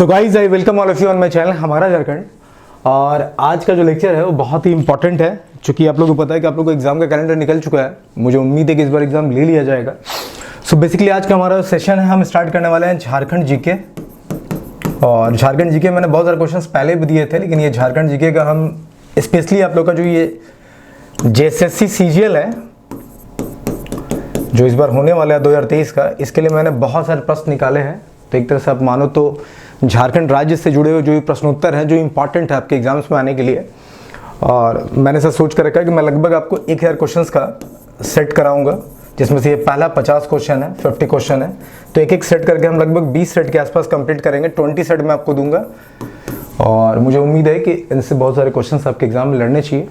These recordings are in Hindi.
So guys I welcome all of you on my channel हमारा झारखंड। और आज का जो लेक्चर है वो बहुत ही इंपॉर्टेंट है, क्योंकि आप लोगों को पता है कि आप लोगों को एग्जाम का कैलेंडर निकल चुका है। मुझे उम्मीद है कि इस बार एग्जाम ले लिया जाएगा। सो बेसिकली आज का हमारा सेशन है, हम स्टार्ट करने वाले हैं झारखंड जीके। और झारखंड जीके मैंने बहुत सारे क्वेश्चंस पहले भी दिए थे, लेकिन ये झारखंड जीके का हम स्पेशली आप लोग का जो ये JSSC CGL है जो इस बार होने वाला है 2023 का, इसके लिए मैंने बहुत सारे प्रश्न निकाले हैं। तो एक तरह से आप मानो तो झारखंड राज्य से जुड़े हुए जो प्रश्नोत्तर हैं जो इंपॉर्टेंट है आपके एग्जाम्स में आने के लिए। और मैंने ऐसा सोच कर रखा है कि मैं लगभग आपको 1000 क्वेश्चंस का सेट कराऊंगा, जिसमें से ये पहला 50 क्वेश्चन है, 50 क्वेश्चन है। तो एक एक सेट करके हम लगभग 20 सेट के आसपास कंप्लीट करेंगे। 20 सेट मैं आपको दूंगा और मुझे उम्मीद है कि इनसे बहुत सारे क्वेश्चन आपके एग्जाम में लड़ने चाहिए।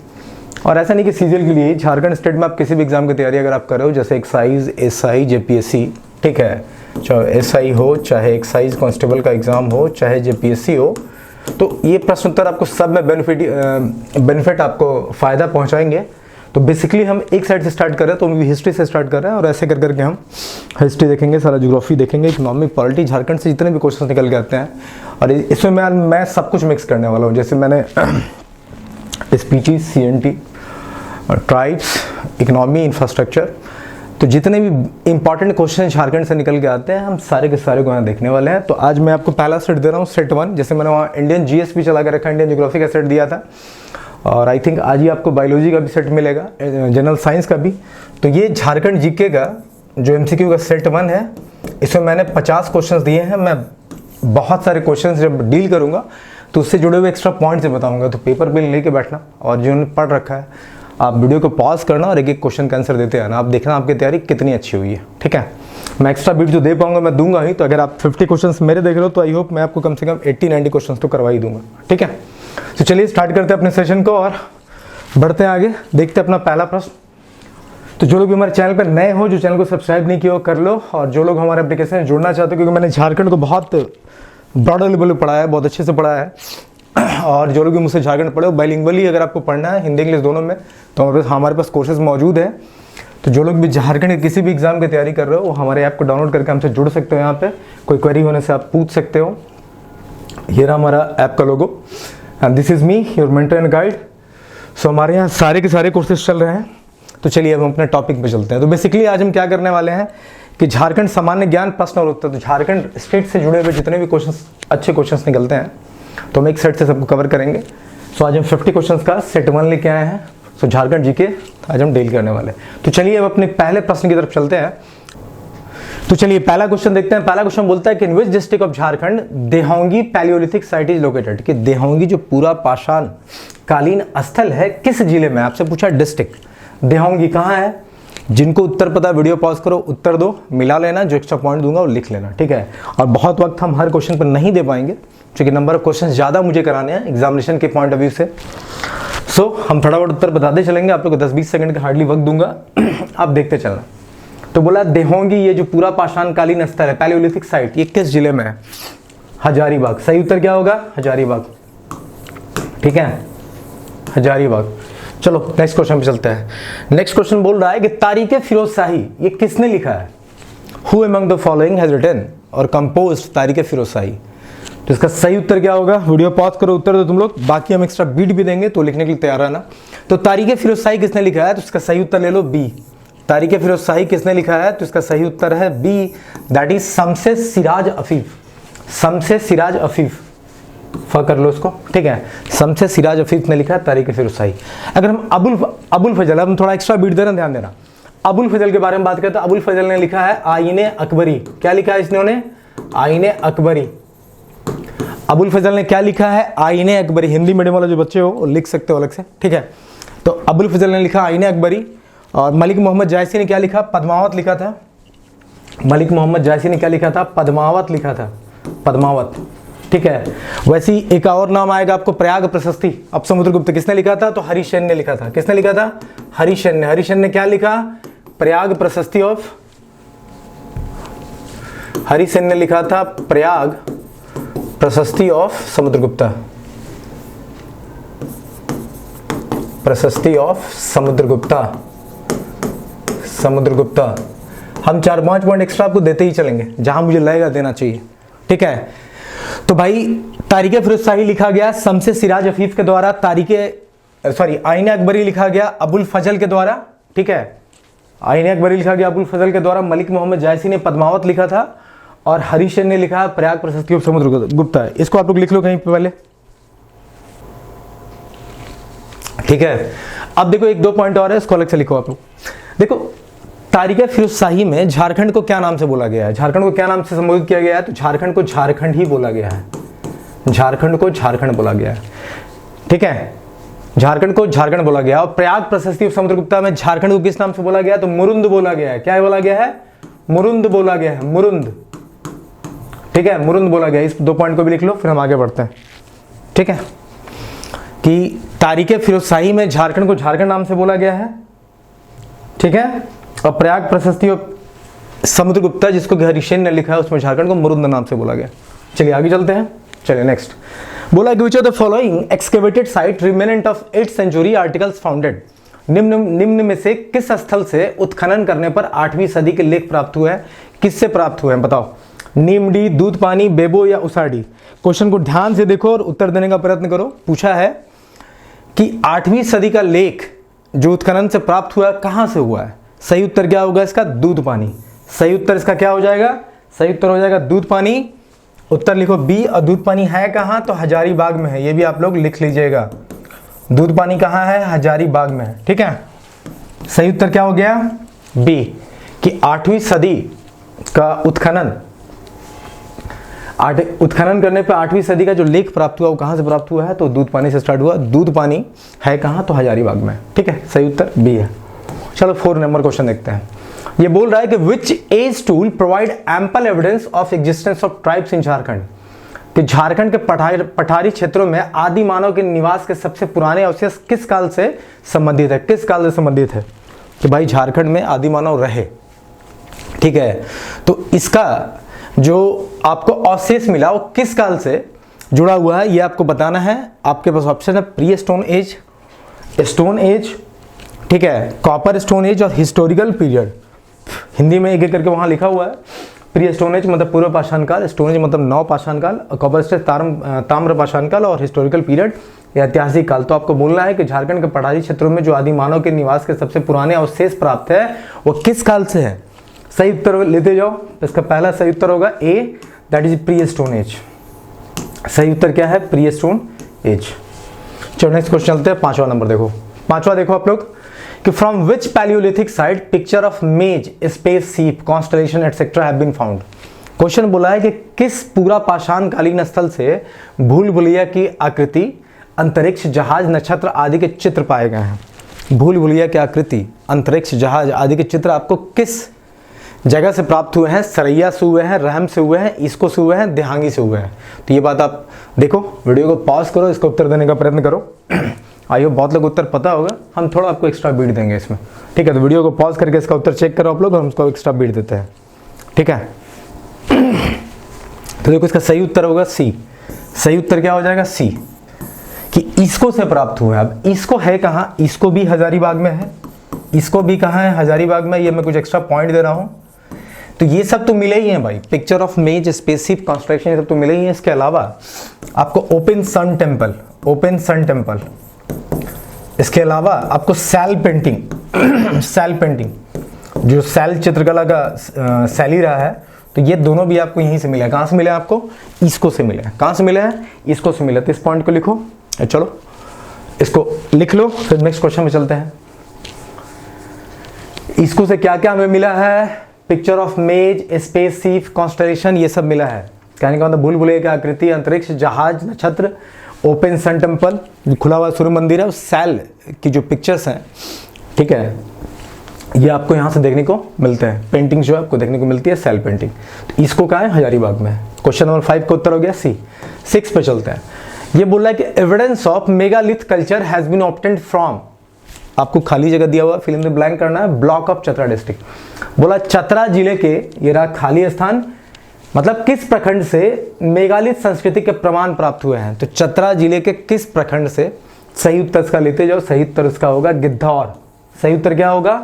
और ऐसा नहीं कि सीजीएल के लिए, झारखंड स्टेट में आप किसी भी एग्जाम की तैयारी अगर आप कर रहे हो, जैसे एक्साइज, SI, JPSC, ठीक है, चाहे SI हो, चाहे एक्साइज कांस्टेबल का एग्जाम हो, चाहे JPSC हो, तो ये प्रश्न उत्तर आपको सब में बेनिफिट आपको फ़ायदा पहुंचाएंगे। तो बेसिकली हम एक साइड से स्टार्ट कर रहे हैं, तो हम हिस्ट्री से स्टार्ट कर रहे हैं और ऐसे कर करके हम हिस्ट्री देखेंगे, सारा ज्योग्राफी देखेंगे, इकोनॉमिक, पॉलिटी, झारखंड से जितने भी क्वेश्चन निकल के आते हैं। और इसमें मैं सब कुछ मिक्स करने वाला हूँ। जैसे मैंने स्पीचीज, CNT और ट्राइब्स, इकोनॉमी, इंफ्रास्ट्रक्चर, तो जितने भी इंपॉर्टेंट क्वेश्चन झारखंड से निकल के आते हैं हम सारे के सारे को यहाँ देखने वाले हैं। तो आज मैं आपको पहला सेट दे रहा हूँ, सेट 1। जैसे मैंने वहाँ इंडियन GS भी चला के रखा, इंडियन ज्योग्राफी का सेट दिया था। और आई थिंक आज ही आपको बायोलॉजी का भी सेट मिलेगा, जनरल साइंस का भी। तो ये झारखंड जीके का जो MCQ का सेट 1 है, इसमें मैंने 50 क्वेश्चन दिए हैं। मैं बहुत सारे क्वेश्चन जब डील करूँगा तो उससे जुड़े हुए एक्स्ट्रा पॉइंट्स बताऊँगा। तो पेपर पे लेके बैठना और जिन्होंने पढ़ रखा है आप वीडियो को पॉज करना और एक एक क्वेश्चन का आंसर देते आना। आप देखना आपकी तैयारी कितनी अच्छी हुई है, ठीक है। मैं एक्स्ट्रा बीट जो दे पाऊंगा मैं दूंगा ही। तो अगर आप 50 क्वेश्चंस मेरे देख रहे हो तो आई होप मैं आपको कम से कम 80-90 क्वेश्चंस तो करवा ही दूंगा, ठीक है। तो चलिए स्टार्ट करते हैं अपने सेशन को और बढ़ते हैं आगे। देखते हैं अपना पहला प्रश्न। तो जो लोग भी हमारे चैनल पर नए हो, जो चैनल को सब्सक्राइब नहीं किया हो कर लो। और जो लोग हमारे एप्लीकेशन में जुड़ना चाहते हो, क्योंकि मैंने झारखंड को बहुत ब्रॉडर लेवल पर पढ़ाया है, बहुत अच्छे से पढ़ाया है। और जो लोग भी मुझसे झारखंड पढ़े हो, बाइलिंगुअली अगर आपको पढ़ना है, हिंदी इंग्लिश दोनों में, तो हमारे पास कोर्सेज मौजूद है। तो जो लोग भी झारखंड के किसी भी एग्जाम की तैयारी कर रहे हो, वो हमारे ऐप को डाउनलोड करके हमसे जुड़ सकते हो। यहाँ पे कोई क्वेरी होने से आप पूछ सकते हो। ये रहा हमारा ऐप का logo and this is me, your mentor and guide. So हमारे यहाँ सारे के सारे कोर्सेज चल रहे हैं। तो चलिए अब हम अपने टॉपिक पे चलते हैं। तो बेसिकली आज हम क्या करने वाले हैं कि झारखंड सामान्य ज्ञान प्रश्न और उत्तर, तो झारखंड स्टेट से जुड़े हुए जितने भी क्वेश्चन, अच्छे क्वेश्चन निकलते हैं, तो हम एक सेट से सबको कवर करेंगे। सो आज हम 50 क्वेश्चंस का सेट 1 लेके आए हैं। सो झारखंड जीके आज हम डील करने वाले हैं। तो चलिए अब अपने पहले प्रश्न की तरफ चलते हैं। तो चलिए पहला क्वेश्चन देखते हैं। पहला क्वेश्चन बोलता है कि in which district of Jharkhand Dehongi paleolithic site is located, कि देहोंगी जो पूरा पाषाण कालीन स्थल है किस जिले में। आपसे पूछा डिस्ट्रिक्ट, देहोंगी कहाँ है। जिनको उत्तर पता वीडियो पॉज करो, उत्तर दो, मिला लेना, जो एक्स्ट्रा पॉइंट दूंगा वो लिख लेना, ठीक है। और बहुत वक्त हम हर क्वेश्चन पर नहीं दे पाएंगे क्योंकि नंबर ऑफ क्वेश्चन ज़्यादा मुझे कराने हैं एग्जामिनेशन के पॉइंट ऑफ व्यू से। सो हम फटाफट उत्तर बताते चलेंगे, आप लोग को 10-20 सेकंड का हार्डली वक्त दूंगा, आप देखते चलना। तो बोला देहोंगी ये जो पूरा पाषाण कालीन स्थल है, पैलियोलिथिक साइट, ये किस जिले में है। हजारीबाग। सही उत्तर क्या होगा, हजारीबाग, ठीक है, हजारीबाग। चलो नेक्स्ट क्वेश्चन पे चलते हैं। नेक्स्ट क्वेश्चन बोल रहा है कि तारीख फिरोज शाही ये किसने लिखा है। Who among the following has written or composed Tarikh Firoz शाही। तो इसका सही उत्तर क्या होगा, वीडियो पॉज करो, उत्तर दो तुम लोग, बाकी हम एक्स्ट्रा बीट भी देंगे तो लिखने के लिए तैयार रहना। तो तारीख फिरोज शाही किसने लिखा है, तो इसका सही उत्तर ले लो B। तारीख फिरोज शाही किसने लिखा है, तो इसका सही उत्तर है B, that is Shamses Siraj Afif. Shamses Siraj Afif, कर लो इसको, ठीक है। शमसेस सिराज अफीफ ने लिखा है तारीख फिरोज शाही। अगर हम अबुल फजल, हम थोड़ा एक्स्ट्रा बीट दे रहे हैं, ध्यान देना। अबुल फजल के बारे में बात करते हैं। अबुल फजल ने लिखा है आईने अकबरी। क्या लिखा है इसने, आईने अकबरी। अबुल फजल ने क्या लिखा है, आईने अकबरी। हिंदी मीडियम वाले जो बच्चे हो लिख सकते हो अलग से, ठीक है। तो अबुल फजल ने लिखा आईने अकबरी। और मलिक मोहम्मद जायसी ने क्या लिखा, पद्मावत लिखा था। मलिक मोहम्मद जायसी ने क्या लिखा था, पद्मावत लिखा था, पद्मावत, ठीक है। वैसे ही एक और नाम आएगा आपको, प्रयाग प्रशस्ति। अब समुद्रगुप्त किसने लिखा था, तो हरिसेन ने लिखा था। किसने लिखा था, हरिसेन ने। हरिसेन ने क्या लिखा, प्रयाग प्रशस्ति ऑफ, हरिसेन ने लिखा था प्रयाग प्रशस्ति ऑफ समुद्रगुप्ता, प्रशस्ति ऑफ समुद्रगुप्ता, समुद्रगुप्ता। हम 4-5 पॉइंट एक्स्ट्रा आपको देते ही चलेंगे, जहां मुझे लगेगा देना चाहिए, ठीक है। तो भाई तारीखे फिरोज शाही लिखा गया शमसे सिराज अफीफ के द्वारा, आईने अकबरी लिखा गया अबुल फजल के द्वारा, ठीक है, आईने अकबरी लिखा गया अबुल फजल के द्वारा। मलिक मोहम्मद जायसी ने पद्मावत लिखा था और हरिशन ने लिखा प्रयाग प्रशस्ति ऑफ समुद्रगुप्ता है। इसको आप लोग लिख लो कहीं पे पहले, ठीक है। अब देखो एक दो पॉइंट और है, इसको अलग से लिखो आप लोग। देखो तारीखे फिरोज शाही में झारखंड को क्या नाम से बोला गया है, झारखंड को क्या नाम से संबोधित किया गया है, तो झारखंड को झारखंड ही बोला गया है, झारखंड को झारखंड बोला गया है, ठीक है, झारखंड को झारखंड बोला गया। और प्रयाग प्रशस्ति ऑफ समुद्रगुप्ता में झारखंड को किस नाम से बोला गया, तो मुरुंद बोला गया है। क्या बोला गया है, मुरुंद बोला गया है, मुरुंद, ठीक है, मुरुंद बोला गया। इस दो पॉइंट को भी लिख लो, फिर हम आगे बढ़ते हैं, ठीक है, कि तारीखे फिरोज शाही में झारखंड को झारखंड नाम से बोला गया है, ठीक है, और प्रयाग प्रशस्ति ऑफ समुद्रगुप्ता जिसको हरिशन ने लिखा है उसमें झारखंड को मुरुंद नाम से बोला गया। चलिए आगे चलते हैं, चलिए नेक्स्ट। बोला कि which of the following excavated site remnant of 8th century articles founded, निम्न में से किस स्थल से उत्खनन करने पर 8वीं सदी के लेख प्राप्त हुए हैं, किससे प्राप्त हुए हैं बताओ, नीमडी, दूध पानी, बेबो या उसाडी। क्वेश्चन को ध्यान से देखो और उत्तर देने का प्रयत्न करो। पूछा है कि 8वीं सदी का लेख जो उत्खनन से प्राप्त हुआ कहां से हुआ है, सही उत्तर क्या होगा इसका, दूध पानी। सही उत्तर इसका क्या हो जाएगा, सही उत्तर हो जाएगा दूध पानी। उत्तर लिखो बी। और दूध पानी है कहां, तो हजारीबाग में है, ये भी आप लोग लिख लीजिएगा। दूध पानी कहां है, हजारीबाग में है, ठीक है। सही उत्तर क्या हो गया, बी, कि 8वीं सदी का उत्खनन करने पर 8वीं सदी का जो लेख प्राप्त हुआ वो कहां से प्राप्त हुआ है, तो दूध पानी से स्टार्ट हुआ। दूध पानी है कहां, तो हजारीबाग में, ठीक है, सही उत्तर बी है। चलो 4 नंबर क्वेश्चन देखते हैं। ये बोल रहा है कि which age tool provide ample evidence of existence of tribes in Jharkhand, कि झारखंड के पठारी क्षेत्रों में आदि मानव के निवास के सबसे पुराने अवशेष किस काल से संबंधित है, किस काल से संबंधित है, कि भाई झारखंड में आदि मानव रहे, ठीक है। तो इसका जो आपको अवशेष मिला वो किस काल से जुड़ा हुआ है ये आपको बताना है। आपके पास ऑप्शन है pre stone as, stone age, ठीक है, कॉपर स्टोन एज और हिस्टोरिकल पीरियड। हिंदी में एक एक करके वहां लिखा हुआ है। प्री स्टोन एज मतलब पूर्व पाषाण काल, स्टोन एज मतलब नव पाषाण काल, कॉपर स्टेज ताम्र पाषाण काल और हिस्टोरिकल पीरियड या ऐतिहासिक काल। तो आपको बोलना है कि झारखंड के पठारी क्षेत्रों में जो आदि मानव के निवास के सबसे पुराने अवशेष प्राप्त है वो किस काल से है। सही उत्तर लेते जाओ। इसका पहला सही उत्तर होगा A, that is pre stone age. सही उत्तर क्या है, प्री स्टोन एज। चलो नेक्स्ट क्वेश्चन चलते हैं। 5वां नंबर देखो, 5वां देखो आप लोग कि from which paleolithic site picture of maze, space ship, constellation etcetera have been found. Question बोला है कि किस पूरा पाषाण कालीन स्थल से भूल भुलैया की आकृति, अंतरिक्ष, जहाज, नक्षत्र आदि के चित्र पाए गए हैं। भूल भुलैया की आकृति, अंतरिक्ष, जहाज आदि के चित्र आपको किस जगह से प्राप्त हुए हैं। सरैया से हुए हैं, रहम से हुए हैं, इसको से हुए हैं, दिहांगी से हुए हैं। तो ये बात आप देखो, वीडियो को पॉज करो, इसका उत्तर देने का प्रयत्न करो। आइए, बहुत लोग उत्तर पता होगा, हम थोड़ा आपको एक्स्ट्रा बीट देंगे इसमें, ठीक है। तो वीडियो को पॉज करके इसका उत्तर चेक करो आप लोग, हम उसको एक्स्ट्रा बीट देते हैं, ठीक है। तो देखो इसका सही उत्तर होगा सी। सही उत्तर क्या हो जाएगा, सी, कि इसको से प्राप्त हुआ है। अब इसको है कहाँ, इसको भी हजारीबाग में है, इसको भी कहाँ है, हजारीबाग में। ये मैं कुछ एक्स्ट्रा पॉइंट दे रहा हूँ। तो ये सब तो मिले ही हैं भाई, picture of maze, spaceship, construction, ये सब तो मिले ही हैं। इसके अलावा आपको open sun temple, open sun temple, इसके अलावा आपको सेल पेंटिंग, सेल पेंटिंग जो सेल चित्रकला का शैली रहा है, तो ये दोनों भी आपको यहीं से मिले हैं। कहाँ से मिले हैं आपको, इसको से मिले हैं। कहाँ से मिले हैं, इसको से मिले। तो इस पॉइंट को लिखो, चलो इसको लिख लो, फिर नेक्स्ट क्वेश्चन में चलते हैं। इसको से क्या क्या हमें मिला है, picture of maze, spaceship, constellation, ये सब मिला है। कहने का मतलब भूल भुलैया की आकृति, अंतरिक्ष, जहाज, नक्षत्र, ओपन सन टेम्पल खुला हुआ सूर्य मंदिर है, और सेल की जो पिक्चर्स हैं, ठीक है, ये आपको यहाँ से देखने को मिलते हैं। पेंटिंग जो है आपको देखने को मिलती है, सेल पेंटिंग। तो इसको कहाँ है, हजारीबाग में। क्वेश्चन नंबर 5 का उत्तर हो गया सी। 6 पे चलते हैं। ये बोल रहा है कि evidence of megalith culture has been obtained from, आपको खाली जगह दिया हुआ, फिल इन द ब्लैंक करना है, ब्लॉक ऑफ चतरा डिस्ट्रिक्ट। बोला चतरा जिले के, ये रहा खाली स्थान, मतलब किस प्रखंड से मेगालिथ संस्कृति के प्रमाण प्राप्त हुए हैं। तो चतरा जिले के किस प्रखंड से, सही उत्तर इसका लेते जाओ। सही उत्तर इसका होगा गिद्धौर। सही उत्तर क्या होगा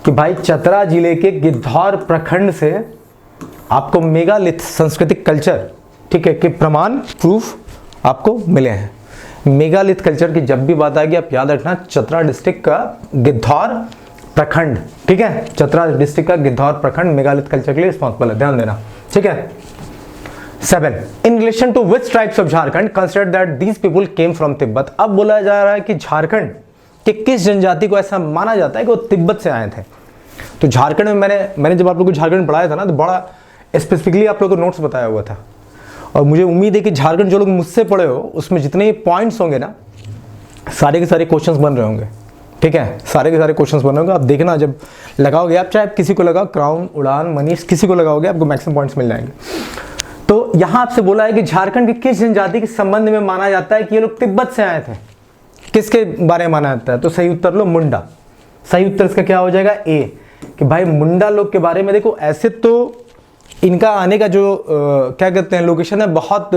कि भाई चतरा जिले के गिद्धौर प्रखंड से आपको मेगालिथ सांस्कृतिक कल्चर ठीक है, कि प्रमाण प्रूफ आपको मिले हैं। मेगालिथ कल्चर की जब भी बात आएगी आप याद रखना चतरा डिस्ट्रिक्ट का गिद्धौर प्रखंड, ठीक है, चतरा डिस्ट्रिक्ट का गिद्धौर प्रखंड मेगालिथ कल्चर के लिए रिस्पॉन्सिबल है, ध्यान देना, ठीक है। 7 in relation to which tribes of Jharkhand consider that these people came from Tibet. अब बोला जा रहा है कि झारखंड के किस जनजाति को ऐसा माना जाता है कि वो तिब्बत से आए थे। तो झारखंड में मैंने जब आप लोगों को झारखंड पढ़ाया था ना, तो बड़ा स्पेसिफिकली आप लोगों को नोट्स बताया हुआ था, और मुझे उम्मीद है कि झारखंड जो लोग मुझसे पढ़े हो उसमें जितने पॉइंट्स होंगे ना, सारे के सारे क्वेश्चंस बन रहे होंगे, ठीक है, सारे के सारे क्वेश्चंस बन रहे होंगे। आप देखना जब लगाओगे आप, चाहे आप किसी को लगाओ, क्राउन, उड़ान, मनीष, किसी को लगाओगे आपको मैक्सिमम पॉइंट्स मिल जाएंगे। तो यहां आपसे बोला है कि झारखंड की किस जनजाति के संबंध में माना जाता है कि ये लोग तिब्बत से आए थे, किसके बारे में माना जाता है? तो सही उत्तर लो मुंडा। सही उत्तर इसका क्या हो जाएगा? ए, कि भाई मुंडा लोग के बारे में देखो, ऐसे तो इनका आने का जो क्या कहते हैं लोकेशन है, बहुत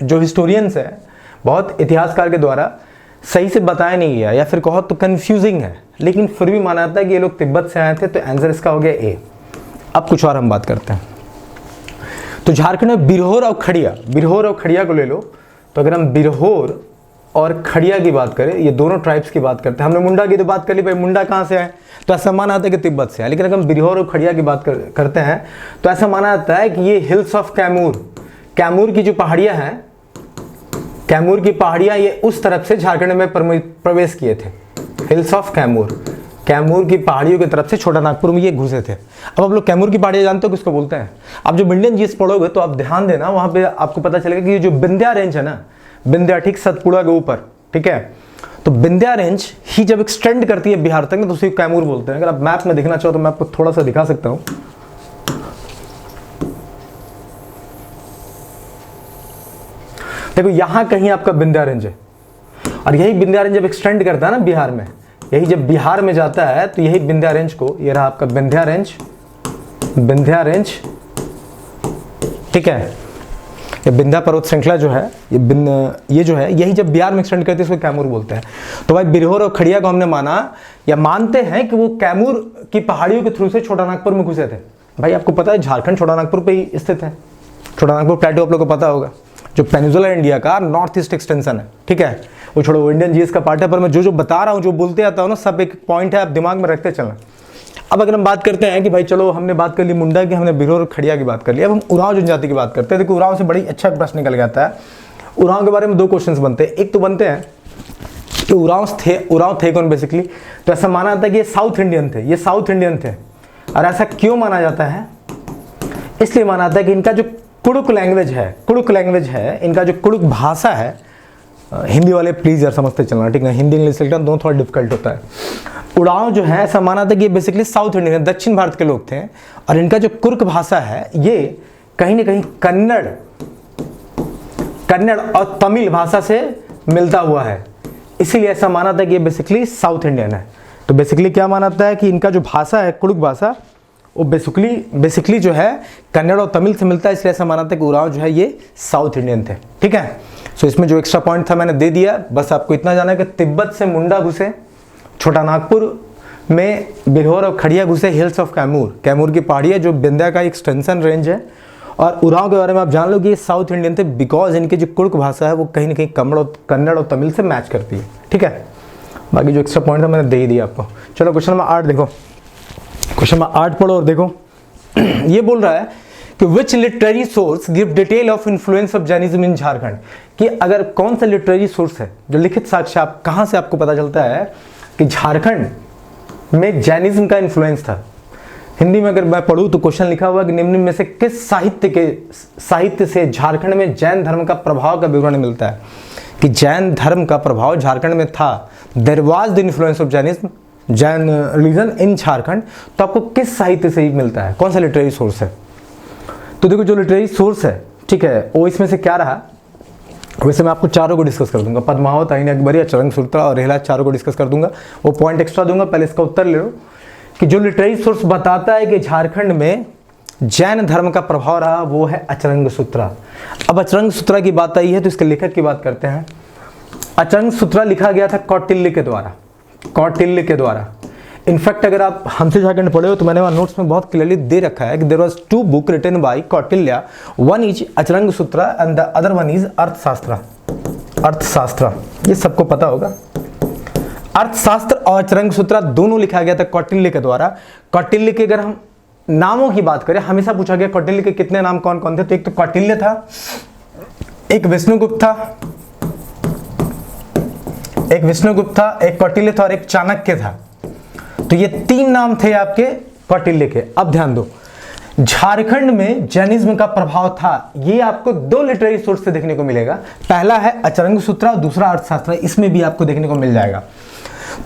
जो हिस्टोरियंस है, बहुत इतिहासकार के द्वारा सही से बताया नहीं गया, या फिर कहो तो कंफ्यूजिंग है, लेकिन फिर भी माना जाता है कि ये लोग तिब्बत से आए थे। तो आंसर इसका हो गया ए। अब कुछ और हम बात करते हैं। तो झारखंड में बिरहोर और खड़िया को ले लो। तो अगर हम बिरहोर और खड़िया की बात करें, ये दोनों ट्राइब्स की बात करते हैं। हमने मुंडा की तो बात कर ली, भाई मुंडा कहाँ से आए, तो ऐसा माना जाता है कि तिब्बत से है। लेकिन अगर हम बिरहोर और खड़िया की बात करते हैं तो ऐसा माना जाता है कि ये हिल्स ऑफ कैमूर की जो पहाड़ियाँ हैं, कैमूर की पहाड़ियाँ ये उस तरफ से झारखंड में प्रवेश किए थे। हिल्स ऑफ कैमूर की पहाड़ियों की तरफ से छोटा नागपुर में ये घुसे थे। अब आप लोग कैमूर की पहाड़ियाँ जानते हो किसको बोलते हैं? आप जो इंडियन जीएस पढ़ोगे तो आप ध्यान देना, वहाँ पे आपको पता चलेगा कि ये जो विंध्या रेंज है ना, विंध्या ठीक सतपुड़ा के ऊपर, ठीक है, तो विंध्या रेंज ही जब एक्सटेंड करती है बिहार तक ना, तो उसे कैमूर बोलते हैं। अगर आप मैप में देखना चाहो तो मैं आपको थोड़ा सा दिखा सकता हूँ। देखो यहां कहीं आपका विंध्या रेंज है, और यही विंध्या रेंज जब एक्सटेंड करता है ना बिहार में, यही जब बिहार में जाता है तो यही विंध्या रेंज को, ये रहा आपका विंध्या रेंज, ठीक है, ये विंध्या पर्वत श्रृंखला जो है, ये जो है, यही जब बिहार में एक्सटेंड करती है इसको कैमूर बोलते हैं। तो भाई बिरहोर और खड़िया को हमने माना या मानते हैं कि वो कैमूर की पहाड़ियों के थ्रू से छोटा नागपुर में घुसे थे। भाई आपको पता है झारखंड छोटा नागपुर पे ही स्थित है। छोटा नागपुर प्लेटो आप लोग को पता होगा, जो पेनिनसुला इंडिया का नॉर्थ ईस्ट एक्सटेंशन है, ठीक है। वो छोड़ो, वो इंडियन जीएस का पार्ट है, पर मैं जो बता रहा हूँ, जो बोलते आता हूँ ना, सब एक पॉइंट है, आप दिमाग में रखते चलना। अब अगर हम बात करते हैं कि भाई चलो हमने बात कर ली मुंडा की, हमने बिरहोर और खड़िया की बात कर ली, अब हम उरांव जनजाति की बात करते हैं। देखो उरांव से बड़ी अच्छा प्रश्न निकल जाता है। उरांव के बारे में दो क्वेश्चन बनते हैं। एक तो बनते हैं कि उरांव थे कौन बेसिकली, तो ऐसा माना जाता है कि ये साउथ इंडियन थे। और ऐसा क्यों माना जाता है? इसलिए माना जाता है कि इनका जो कुड़ुक लैंग्वेज है, इनका जो कुड़ुक भाषा है, हिंदी वाले प्लीज यार समझते चलना, ठीक है, हिंदी इंग्लिश लिखना दोनों थोड़ा डिफिकल्ट होता है। उरांव जो है ऐसा माना था कि ये बेसिकली साउथ इंडियन, दक्षिण भारत के लोग थे, और इनका जो कुर्क भाषा है ये कहीं ना कहीं कन्नड़ और तमिल भाषा से मिलता हुआ है, इसीलिए ऐसा माना था कि ये बेसिकली साउथ इंडियन है। तो बेसिकली क्या माना जाता है कि इनका जो भाषा है, कुड़ुक भाषा, वो बेसिकली जो है कन्नड़ और तमिल से मिलता है, इसलिए ऐसा माना था कि उरांव जो है ये साउथ इंडियन थे, ठीक है। सो इसमें जो एक्स्ट्रा पॉइंट था मैंने दे दिया। बस आपको इतना जाना है कि तिब्बत से मुंडा घुसे, छोटा नागपुर में बिरहोर और खड़िया घुसे, हिल्स ऑफ कैमूर की पहाड़ियाँ जो विंध्या का एक्सटेंशन रेंज है। और उरांव के बारे में आप जान लो कि ये साउथ इंडियन थे, बिकॉज इनकी जो कुड़ुक भाषा है वो कहीं ना कहीं कन्नड़ और तमिल से मैच करती है, ठीक है। बाकी जो एक्स्ट्रा पॉइंट था मैंने दे ही दिया आपको। चलो क्वेश्चन नंबर 8 देखो, क्वेश्चन नंबर 8 पढ़ो और देखो। ये बोल रहा है कि विच literary source give detail of influence of Jainism इन झारखंड, कि अगर कौन सा लिटरेरी सोर्स है जो लिखित साक्ष्य कहाँ से आपको पता चलता है कि झारखंड में जैनिज्म का इन्फ्लुएंस था। हिंदी में अगर मैं पढ़ूँ तो क्वेश्चन लिखा हुआ कि निम्न में से किस साहित्य से झारखंड में जैन धर्म का प्रभाव का विवरण मिलता है, कि जैन धर्म का प्रभाव झारखंड में था। There was the influence of Jain religion in Jharkhand. तो आपको किस साहित्य से ही मिलता है, कौन सा लिटरेरी सोर्स है? तो देखो जो लिटरेरी सोर्स है, ठीक है, वो इसमें से क्या रहा, वैसे मैं आपको चारों को डिस्कस कर दूंगा, पद्मावत, आईना अकबरी, चरंग सूत्रा और रेहला, चारों को डिस्कस कर दूंगा। वो पॉइंट एक्स्ट्रा दूंगा, पहले इसका उत्तर ले लो कि जो लिटरेरी सोर्स बताता है कि झारखंड में जैन धर्म का प्रभाव रहा, वो है अचरंग सूत्रा। अब अचरंग सूत्रा की बात आई है तो इसके लेखक की बात करते हैं। अचरंग सूत्रा लिखा गया था कौटिल्य के द्वारा। इनफैक्ट अगर आप हमसे झारखंड पढ़े हो तो मैंने वहाँ नोट्स में बहुत क्लियरली दे रखा है कि there was 2 book written by Kautilya, one is Acharang Sutra and the other one is Arthashastra. Arthashastra ये सबको पता होगा। अर्थशास्त्र और अचरंग सूत्र दोनों लिखा गया था कौटिल्य के द्वारा। कौटिल्य के अगर हम नामों की बात करें, हमेशा पूछा गया कौटिल्य के कितने नाम कौन कौन थे, तो एक तो कौटिल्य था, एक विष्णुगुप्त था, एक कौटिल्य था और एक चाणक्य था। तो ये 3 नाम थे आपके कौटिल्य के। अब ध्यान दो, झारखंड में जैनिज्म का प्रभाव था, ये आपको 2 लिटरेरी सोर्स से देखने को मिलेगा। पहला है अचरंग सूत्र और दूसरा अर्थशास्त्र, इसमें भी आपको देखने को मिल जाएगा।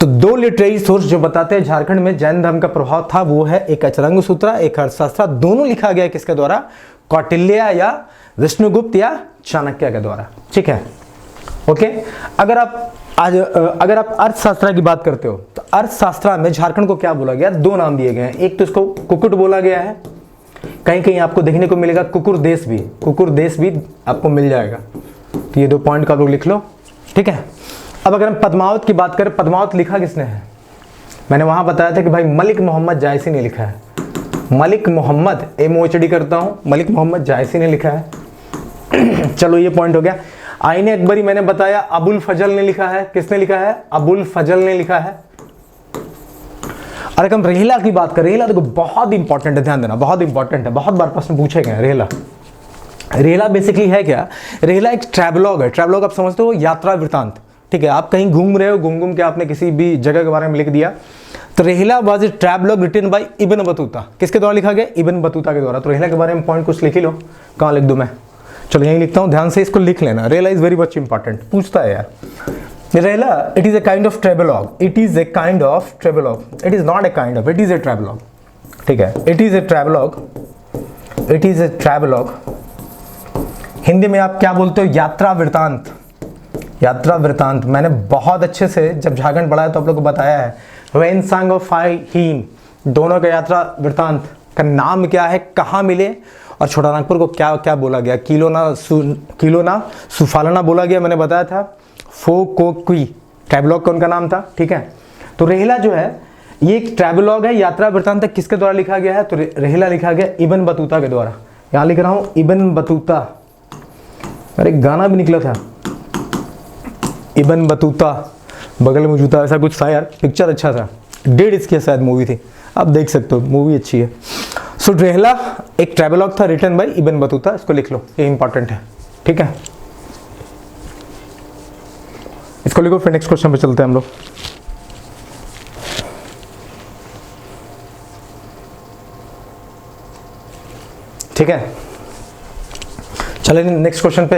तो 2 लिटरेरी सोर्स जो बताते हैं झारखंड में जैन धर्म का प्रभाव था, वो है एक अचरंग सूत्र, एक अर्थशास्त्र। दोनों लिखा गया किसके द्वारा? कौटिल्य या विष्णुगुप्त या चाणक्य के द्वारा। ठीक है, ओके। अगर आप अर्थशास्त्र की बात करते हो तो अर्थशास्त्र में झारखंड को क्या बोला गया? 2 नाम दिए गए हैं। एक तो इसको कुकुट बोला गया है, कहीं कहीं आपको देखने को मिलेगा कुकुर देश भी आपको मिल जाएगा। तो ये 2 पॉइंट का आप लोग लिख लो। ठीक है, अब अगर हम पद्मावत की बात करें, पद्मावत लिखा किसने है? मैंने वहां बताया था कि भाई मलिक मोहम्मद जायसी ने लिखा है। मलिक मोहम्मद, MOHD करता हूं, मलिक मोहम्मद जायसी ने लिखा है। चलो ये पॉइंट हो गया। आईने अकबरी मैंने बताया अबुल फजल ने लिखा है। किसने लिखा है? अबुल फजल ने लिखा है। और अगर हम रेहला की बात करें, रेहला देखो बहुत इंपॉर्टेंट है, ध्यान देना, बहुत इंपॉर्टेंट है, बहुत बार प्रश्न पूछे गए। रेहला बेसिकली है क्या? रेहला एक ट्रैवलॉग है। ट्रैवलॉग आप समझते हो, यात्रा वृतांत। ठीक है, आप कहीं घूम रहे हो, घूम के आपने किसी भी जगह के बारे में लिख दिया। तो Rehla was a travelogue written by Ibn Battuta. किसके द्वारा लिखा गया? इब्न बतूता के द्वारा। तो रेहला के बारे में पॉइंट कुछ लिख ही लो। कहाँ लिख दूं मैं? चलो यहीं लिखता हूं, ध्यान से इसको लिख लेना। Rihla is very much important, पूछता है यार। Rihla, it is a kind of travelogue. It is a kind of travelogue. It is not a kind of, it is a travelogue. ठीक है, it is a travelogue. It is a travelogue. Hindi में आप क्या बोलते हो? यात्रा वृतांत। यात्रा वृतांत मैंने बहुत अच्छे से जब झारखंड पढ़ा है तो आप लोग को बताया है। वेन सांग ऑफ फाई हीन, दोनों का यात्रा वृतांत का नाम क्या है, कहाँ मिले, और छोटा नागपुर को क्या क्या बोला गया? किलोना सुफालना बोला गया, मैंने बताया था। फो को क्वी ट्रैवलॉग का उनका नाम था। ठीक है, तो रेहला जो है ये एक ट्रैवलॉग है, यात्रा वृतांत किसके द्वारा लिखा गया है? तो रेहला लिखा गया इब्न बतूता के द्वारा। यहां लिख रहा हूं इब्न बतूता। अरे गाना भी निकला था, इब्न बतूता बगल में जूता, ऐसा कुछ था यार। पिक्चर अच्छा था, 1.5 इसकी शायद मूवी थी, आप देख सकते हो, मूवी अच्छी है। सो रेहला एक ट्रैवलॉग था रिटन बाय इब्न बतूता, इसको लिख लो, ये इंपॉर्टेंट है। ठीक है, इसको लिखो, फिर नेक्स्ट क्वेश्चन पे चलते हैं हम लोग। ठीक है, चलिए नेक्स्ट क्वेश्चन पे।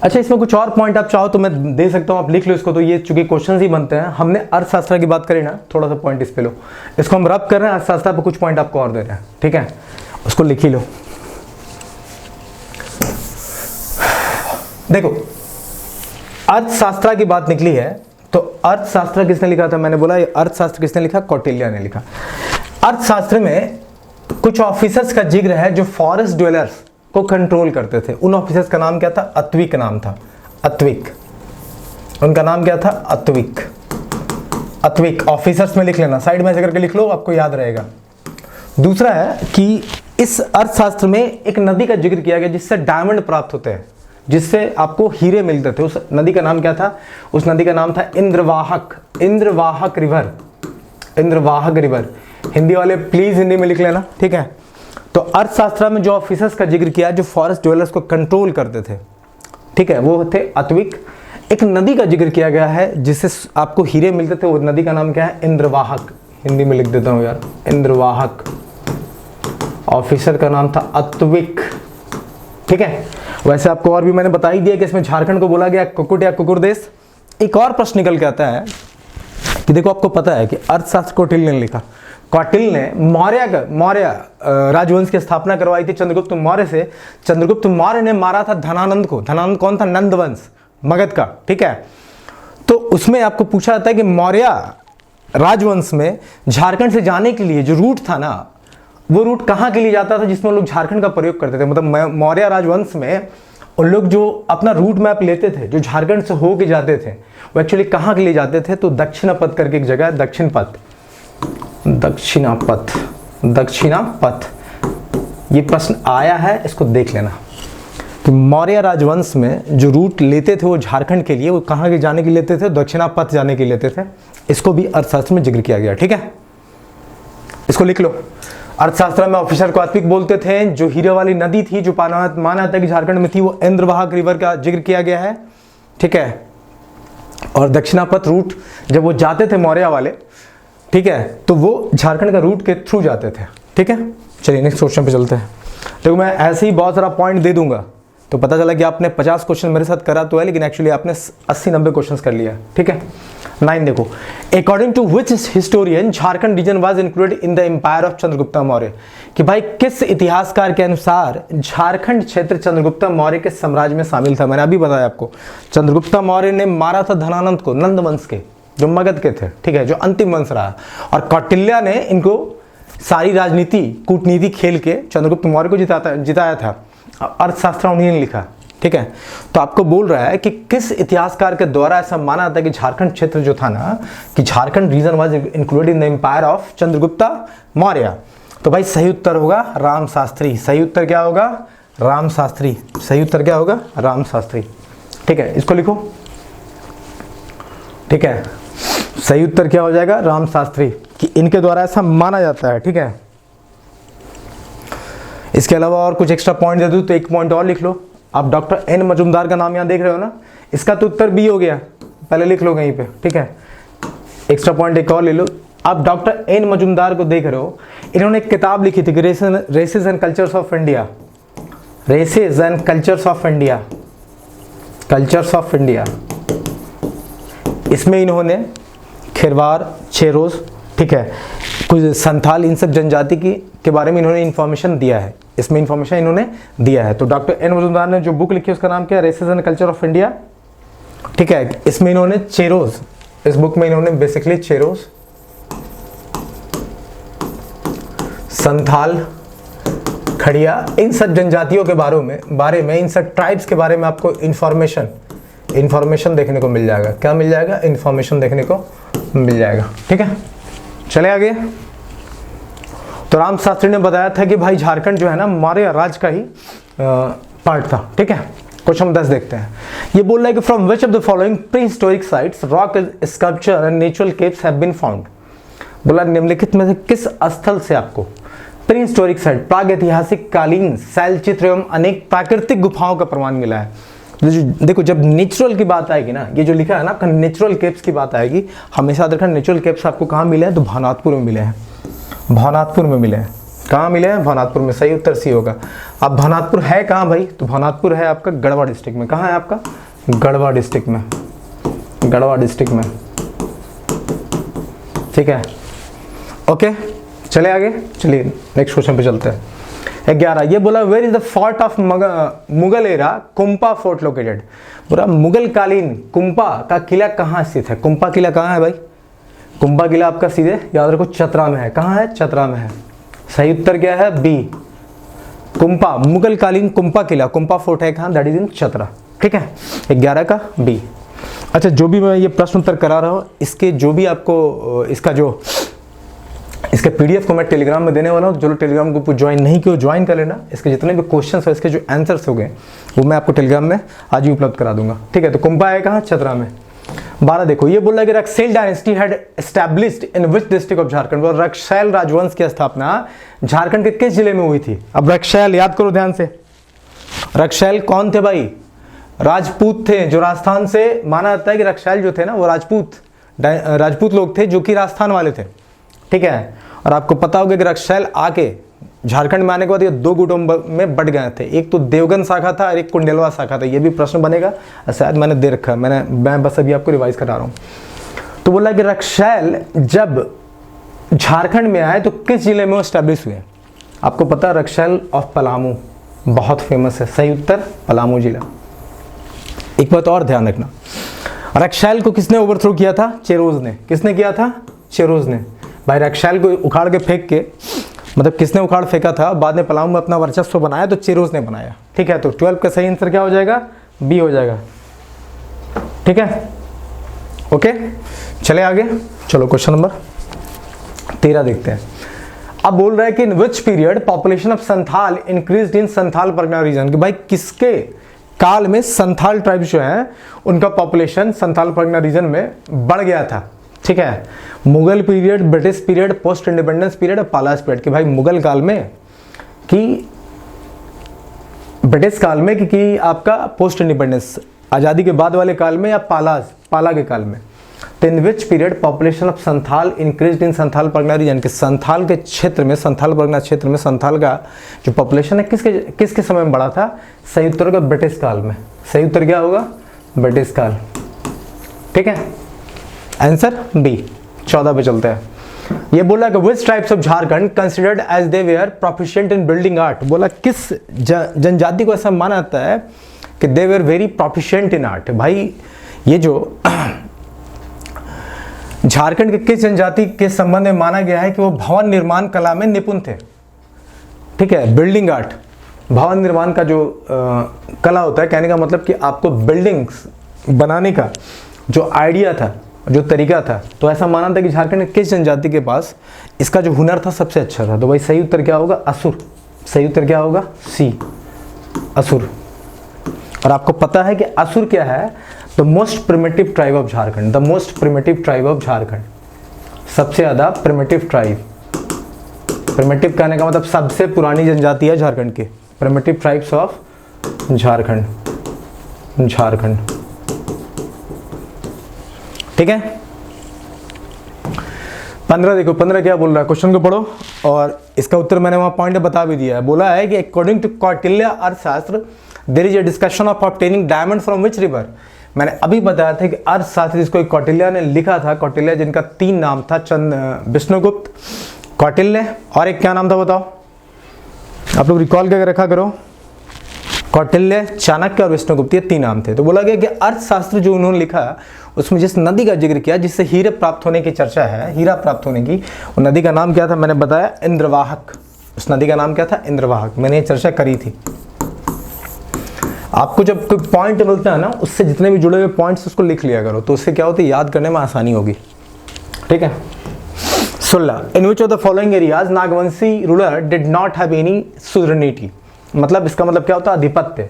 अच्छा, इसमें कुछ और पॉइंट आप चाहो तो मैं दे सकता हूं, आप लिख लो इसको। तो ये चूंकि क्वेश्चन ही बनते हैं, हमने अर्थशास्त्र की बात करी ना, थोड़ा सा पॉइंट इस पे लो, इसको हम रब कर रहे हैं, अर्थशास्त्र पे कुछ पॉइंट आपको और दे रहे हैं। ठीक है, उसको लिख ही लो। देखो, अर्थशास्त्र की बात निकली है तो अर्थशास्त्र किसने लिखा था? मैंने बोला ये अर्थशास्त्र किसने लिखा? कौटिल्य ने लिखा। अर्थशास्त्र में कुछ ऑफिसर्स का जिक्र है जो फॉरेस्ट ड्वेलर्स को कंट्रोल करते थे। उन ऑफिसर्स का नाम क्या था? अत्विक नाम था। अत्विक, उनका नाम क्या था? अत्विक। अत्विक ऑफिसर्स में लिख लेना, साइड में करके लिख लो, आपको याद रहेगा। दूसरा है कि इस अर्थशास्त्र में एक नदी का जिक्र किया गया जिससे डायमंड प्राप्त होते हैं, जिससे आपको हीरे मिलते थे। उस नदी का नाम क्या था? उस नदी का नाम था इंद्रवाहक। इंद्रवाहक रिवर, इंद्रवाहक रिवर। हिंदी वाले प्लीज हिंदी में लिख लेना। ठीक है, तो अर्थशास्त्र में जो ऑफिसर्स का जिक्र किया जो फॉरेस्ट ड्वेलर्स को कंट्रोल करते थे, ठीक है, वो थे अत्विक। एक नदी का जिक्र किया गया है जिससे आपको हीरे मिलते थे, वो नदी का नाम क्या है? इंद्रवाहक। हिंदी में लिख देता हूं यार, इंद्रवाहक। ऑफिसर का नाम था अत्विक। ठीक है, वैसे आपको और भी मैंने बता ही दिया कि इसमें झारखंड को बोला गया कुकुट या कुकुर देश। एक और प्रश्न निकल के आता है कि देखो, आपको पता है कि अर्थशास्त्र कौटिल्य ने लिखा। कौटिल्य ने मौर्य राजवंश की स्थापना करवाई थी चंद्रगुप्त मौर्य से। चंद्रगुप्त मौर्य ने मारा था धनानंद को। धनानंद कौन था? नंदवंश, मगध का। ठीक है, तो उसमें आपको पूछा जाता है कि मौर्य राजवंश में झारखंड से जाने के लिए जो रूट था ना, वो रूट कहाँ के लिए जाता था जिसमें लोग झारखंड का प्रयोग करते थे? मतलब मौर्य राजवंश में उन लोग जो अपना रूट मैप लेते थे, जो झारखंड से हो के जाते थे, वो एक्चुअली कहाँ के लिए जाते थे? तो दक्षिणापथ करके एक जगह है, दक्षिणपथ, दक्षिणापथ, दक्षिणापथ। ये प्रश्न आया है, इसको देख लेना कि मौर्य राजवंश में जो रूट लेते थे वो झारखंड के लिए, वो कहाँ के जाने के लिए लेते थे? दक्षिणापथ जाने के लिए लेते थे। इसको भी अर्थशास्त्र में जिक्र किया गया, ठीक है, इसको लिख लो। अर्थशास्त्र में ऑफिसर को आत्विक बोलते थे। जो हीरे वाली नदी थी, जो माना जाता है कि झारखंड में थी, वो इंद्रवाहक रिवर का जिक्र किया गया है, ठीक है। और दक्षिणापथ रूट जब वो जाते थे मौर्य वाले, ठीक है, तो वो झारखंड का रूट के थ्रू जाते थे, ठीक है। चलिए नेक्स्ट क्वेश्चन पे चलते हैं। देखो मैं ऐसे ही बहुत सारा पॉइंट दे दूंगा, तो पता चला कि आपने 50 क्वेश्चन मेरे साथ करा तो है, लेकिन एक्चुअली आपने 80-90 क्वेश्चन कर लिया, ठीक है। 9 देखो, according to which historian Jharkhand region was included in the empire of Chandragupta Maurya, कि भाई किस इतिहासकार के अनुसार झारखंड क्षेत्र चंद्रगुप्त मौर्य के साम्राज्य में शामिल था? मैंने अभी बताया आपको, चंद्रगुप्त मौर्य ने मारा था धनानंद को, नंद वंश के, जो मगध के थे, ठीक है, जो अंतिम वंश रहा। और कौटिल्य ने इनको सारी राजनीति, कूटनीति खेल के चंद्रगुप्त मौर्य को जिताया था। अर्थशास्त्र उन्हीं ने लिखा, ठीक है। तो आपको बोल रहा है कि किस इतिहासकार के द्वारा ऐसा माना जाता है कि झारखंड क्षेत्र जो था ना, कि Jharkhand region was included in the empire of Chandragupta Maurya. तो भाई सही उत्तर होगा राम शास्त्री। सही उत्तर क्या होगा? राम शास्त्री। सही उत्तर क्या होगा? राम शास्त्री, ठीक है, इसको लिखो, ठीक है। सही उत्तर क्या हो जाएगा? राम शास्त्री, कि इनके द्वारा ऐसा माना जाता है, ठीक है। इसके अलावा और कुछ एक्स्ट्रा पॉइंट दे दूं तो एक पॉइंट और लिख लो। आप डॉक्टर एन मजुमदार का नाम यहाँ देख रहे हो ना, इसका तो उत्तर बी हो गया, पहले लिख लो कहीं पे, ठीक है। एक्स्ट्रा पॉइंट एक और ले लो। आप डॉक्टर एन मजुमदार को देख रहे हो, इन्होंने एक किताब लिखी थी कि races and cultures of India, races and cultures of India, cultures of India. इसमें इन्होंने खेरवार, चेरोज, ठीक है, कुछ संथाल, इन सब जनजाति के बारे में इन्होंने इन्फॉर्मेशन दिया है, इसमें इन्फॉर्मेशन इन्होंने दिया है। तो डॉक्टर एन मजुमदार ने जो बुक लिखी उसका नाम क्या है? Races and culture of India, ठीक है। इसमें इन्होंने चेरोज, इस बुक में इन्होंने बेसिकली चेरोज, संथाल, खड़िया, इन सब जनजातियों के बारे में इन सब ट्राइब्स के बारे में आपको इन्फॉर्मेशन देखने को मिल जाएगा। क्या मिल जाएगा? इन्फॉर्मेशन देखने को मिल जाएगा, ठीक है। चले आगे। तो राम शास्त्री ने बताया था कि भाई झारखंड जो है ना मौर्य राज का ही पार्ट था, ठीक है। क्वेश्चन 10 देखते हैं। ये बोल रहा है कि from which of the following prehistoric sites rock sculpture and natural caves have been found. बोला निम्नलिखित में से किस स्थल से आपको प्री हिस्टोरिक साइट, प्राग ऐतिहासिक कालीन शैल चित्र एवं अनेक प्राकृतिक गुफाओं का प्रमाण मिला है। देखो जब नेचुरल की बात आएगी ना, ये जो लिखा है ना आपका नेचुरल केव्स की बात आएगी, हमेशा याद रखना नेचुरल केव्स आपको कहाँ मिले हैं? तो भावनाथपुर में मिले हैं, भावनाथपुर में मिले हैं। कहाँ मिले हैं? भावनाथपुर में। सही उत्तर सी होगा। अब भावनाथपुर है कहाँ भाई? तो भावनाथपुर है आपका गढ़वा डिस्ट्रिक्ट में। कहाँ है आपका? गढ़वा डिस्ट्रिक्ट में, गढ़वा डिस्ट्रिक्ट में, ठीक है, ओके। चले आगे, चलिए नेक्स्ट क्वेश्चन पे चलते हैं। 11 ये बोला where is the fort of Mughal era Kumpa fort located. बोला मुगल कालीन कुंपा का किला कहाँ स्थित है? कुंपा किला कहाँ है भाई? कुंपा किला आपका सीधे याद रखो चतरा में है। कहाँ है? चतरा में है। सही उत्तर क्या है? बी, कुंपा, मुगल कालीन कुंपा किला, कुंपा फोर्ट है कहाँ? दैट इज इन चतरा, ठीक है। 11 का बी। अच्छा जो भी मैं ये प्रश्न उत्तर करा रहा हूँ, इसके जो भी आपको इसके पीडीएफ को मैं टेलीग्राम में देने वाला हूँ। जो लोग टेलीग्राम ग्रुप को ज्वाइन नहीं किया ज्वाइन कर लेना। इसके जितने भी क्वेश्चंस है, इसके जो आंसर्स हो गए वो मैं आपको टेलीग्राम में आज ही उपलब्ध करा दूंगा, ठीक है। तो कुंपा है कहाँ? चतरा में। 12 देखो ये बोल रहा है कि Raksel dynasty had established in which district of Jharkhand. Raksel राजवंश की स्थापना झारखंड के किस जिले में हुई थी? अब रक्सैल याद करो ध्यान से। रक्सैल कौन थे भाई? राजपूत थे, जो राजस्थान से माना जाता है कि रक्सैल जो थे ना वो राजपूत लोग थे जो कि राजस्थान वाले थे, ठीक है। और आपको पता होगा कि रक्सैल आके झारखंड में आने के बाद ये दो गुटों में बट गए थे। एक तो देवगन शाखा था और एक कुंडेलवा शाखा था। ये भी प्रश्न बनेगा, शायद मैंने दे रखा है, मैं बस अभी आपको रिवाइज करा रहा हूँ। तो बोला कि रक्सैल जब झारखंड में आए तो किस जिले में वो स्टैब्लिश हुए? आपको पता है रक्सैल ऑफ पलामू बहुत फेमस है। सही उत्तर पलामू जिला। एक बात और ध्यान रखना, रक्सैल को किसने ओवरथ्रो किया था? चेरोज ने। किसने किया था? चेरोज ने। भाई रक्सैल को उखाड़ के फेंक के मतलब किसने उखाड़ फेंका था, बाद में पलामू में अपना वर्चस्व बनाया तो चेरोज ने बनाया। ठीक है, तो 12 का सही आंसर क्या हो जाएगा, बी हो जाएगा। ठीक है, ओके, चले आगे। चलो क्वेश्चन नंबर 13 देखते हैं। अब बोल रहा है कि in which period population of Santhal increased in Santhal Pargana region, कि भाई किसके काल में संथाल ट्राइब जो है उनका पॉपुलेशन संथाल परगना रीजन में बढ़ गया था। ठीक है, Mughal period, British period, post independence period और पालास पीरियड, कि भाई मुगल काल में कि ब्रिटिश काल में कि आपका पोस्ट इंडिपेंडेंस आज़ादी के बाद वाले काल में या पाला के काल में। तो in which period population of Santhal increased in Santhal Pargana region, के संथाल के क्षेत्र में, संथाल परगना क्षेत्र में संथाल का जो पॉपुलेशन है किसके समय में बढ़ा था, सही उत्तर होगा ब्रिटिश काल में। सही उत्तर क्या होगा, ब्रिटिश काल। ठीक है, आंसर बी। 14 पे चलते हैं। ये बोला कि which tribes of Jharkhand considered as they were proficient in building art, बोला किस जनजाति को ऐसा माना जाता है कि they were very proficient in art. भाई ये जो झारखंड के किस जनजाति के संबंध में माना गया है कि वो भवन निर्माण कला में निपुण थे। ठीक है, बिल्डिंग आर्ट, भवन निर्माण का जो कला होता है, कहने का मतलब कि आपको बिल्डिंग्स बनाने का जो आइडिया था, जो तरीका था, तो ऐसा माना था कि झारखंड के किस जनजाति के पास इसका जो हुनर था सबसे अच्छा था। तो भाई सही उत्तर क्या होगा, असुर। सही उत्तर क्या होगा, सी, असुर। और आपको पता है कि असुर क्या है, the most primitive tribe of Jharkhand, the most primitive tribe of Jharkhand, सबसे ज्यादा प्रिमिटिव ट्राइब। प्रिमिटिव कहने का मतलब सबसे पुरानी जनजाति है झारखंड की, primitive tribes of Jharkhand, Jharkhand. ठीक है, 15 देखो, 15 क्या बोल रहा है, क्वेश्चन को पढ़ो और इसका उत्तर मैंने वहां पॉइंट बता भी दिया है। बोला है कि according to Kautilya Arthashastra there is a discussion of obtaining diamond from which river. मैंने अभी बताया था कि अर्थशास्त्र जिसको कौटिल्य ने लिखा था, कौटिल्य जिनका 3 नाम था, विष्णुगुप्त, कौटिल्य और एक क्या नाम था बताओ, आप लोग रिकॉल करके रखा करो, कौटिल्य, चाणक्य और विष्णुगुप्त, ये 3 नाम थे। तो बोला गया कि अर्थशास्त्र जो उन्होंने लिखा उसमें जिस नदी का जिक्र किया जिससे हीरे प्राप्त होने की चर्चा है, हीरा प्राप्त होने की, वो नदी का नाम क्या था, मैंने बताया इंद्रवाहक। उस नदी का नाम क्या था, इंद्रवाहक। मैंने ये चर्चा करी थी। आपको जब कोई पॉइंट मिलता है ना, उससे जितने भी जुड़े हुए पॉइंट्स उसको लिख लिया करो, तो उससे क्या होता है, याद करने में आसानी होगी। ठीक है, 16 in which of the following areas Nagvanshi ruler did not have any sovereignty, मतलब इसका मतलब क्या होता है, आधिपत्य।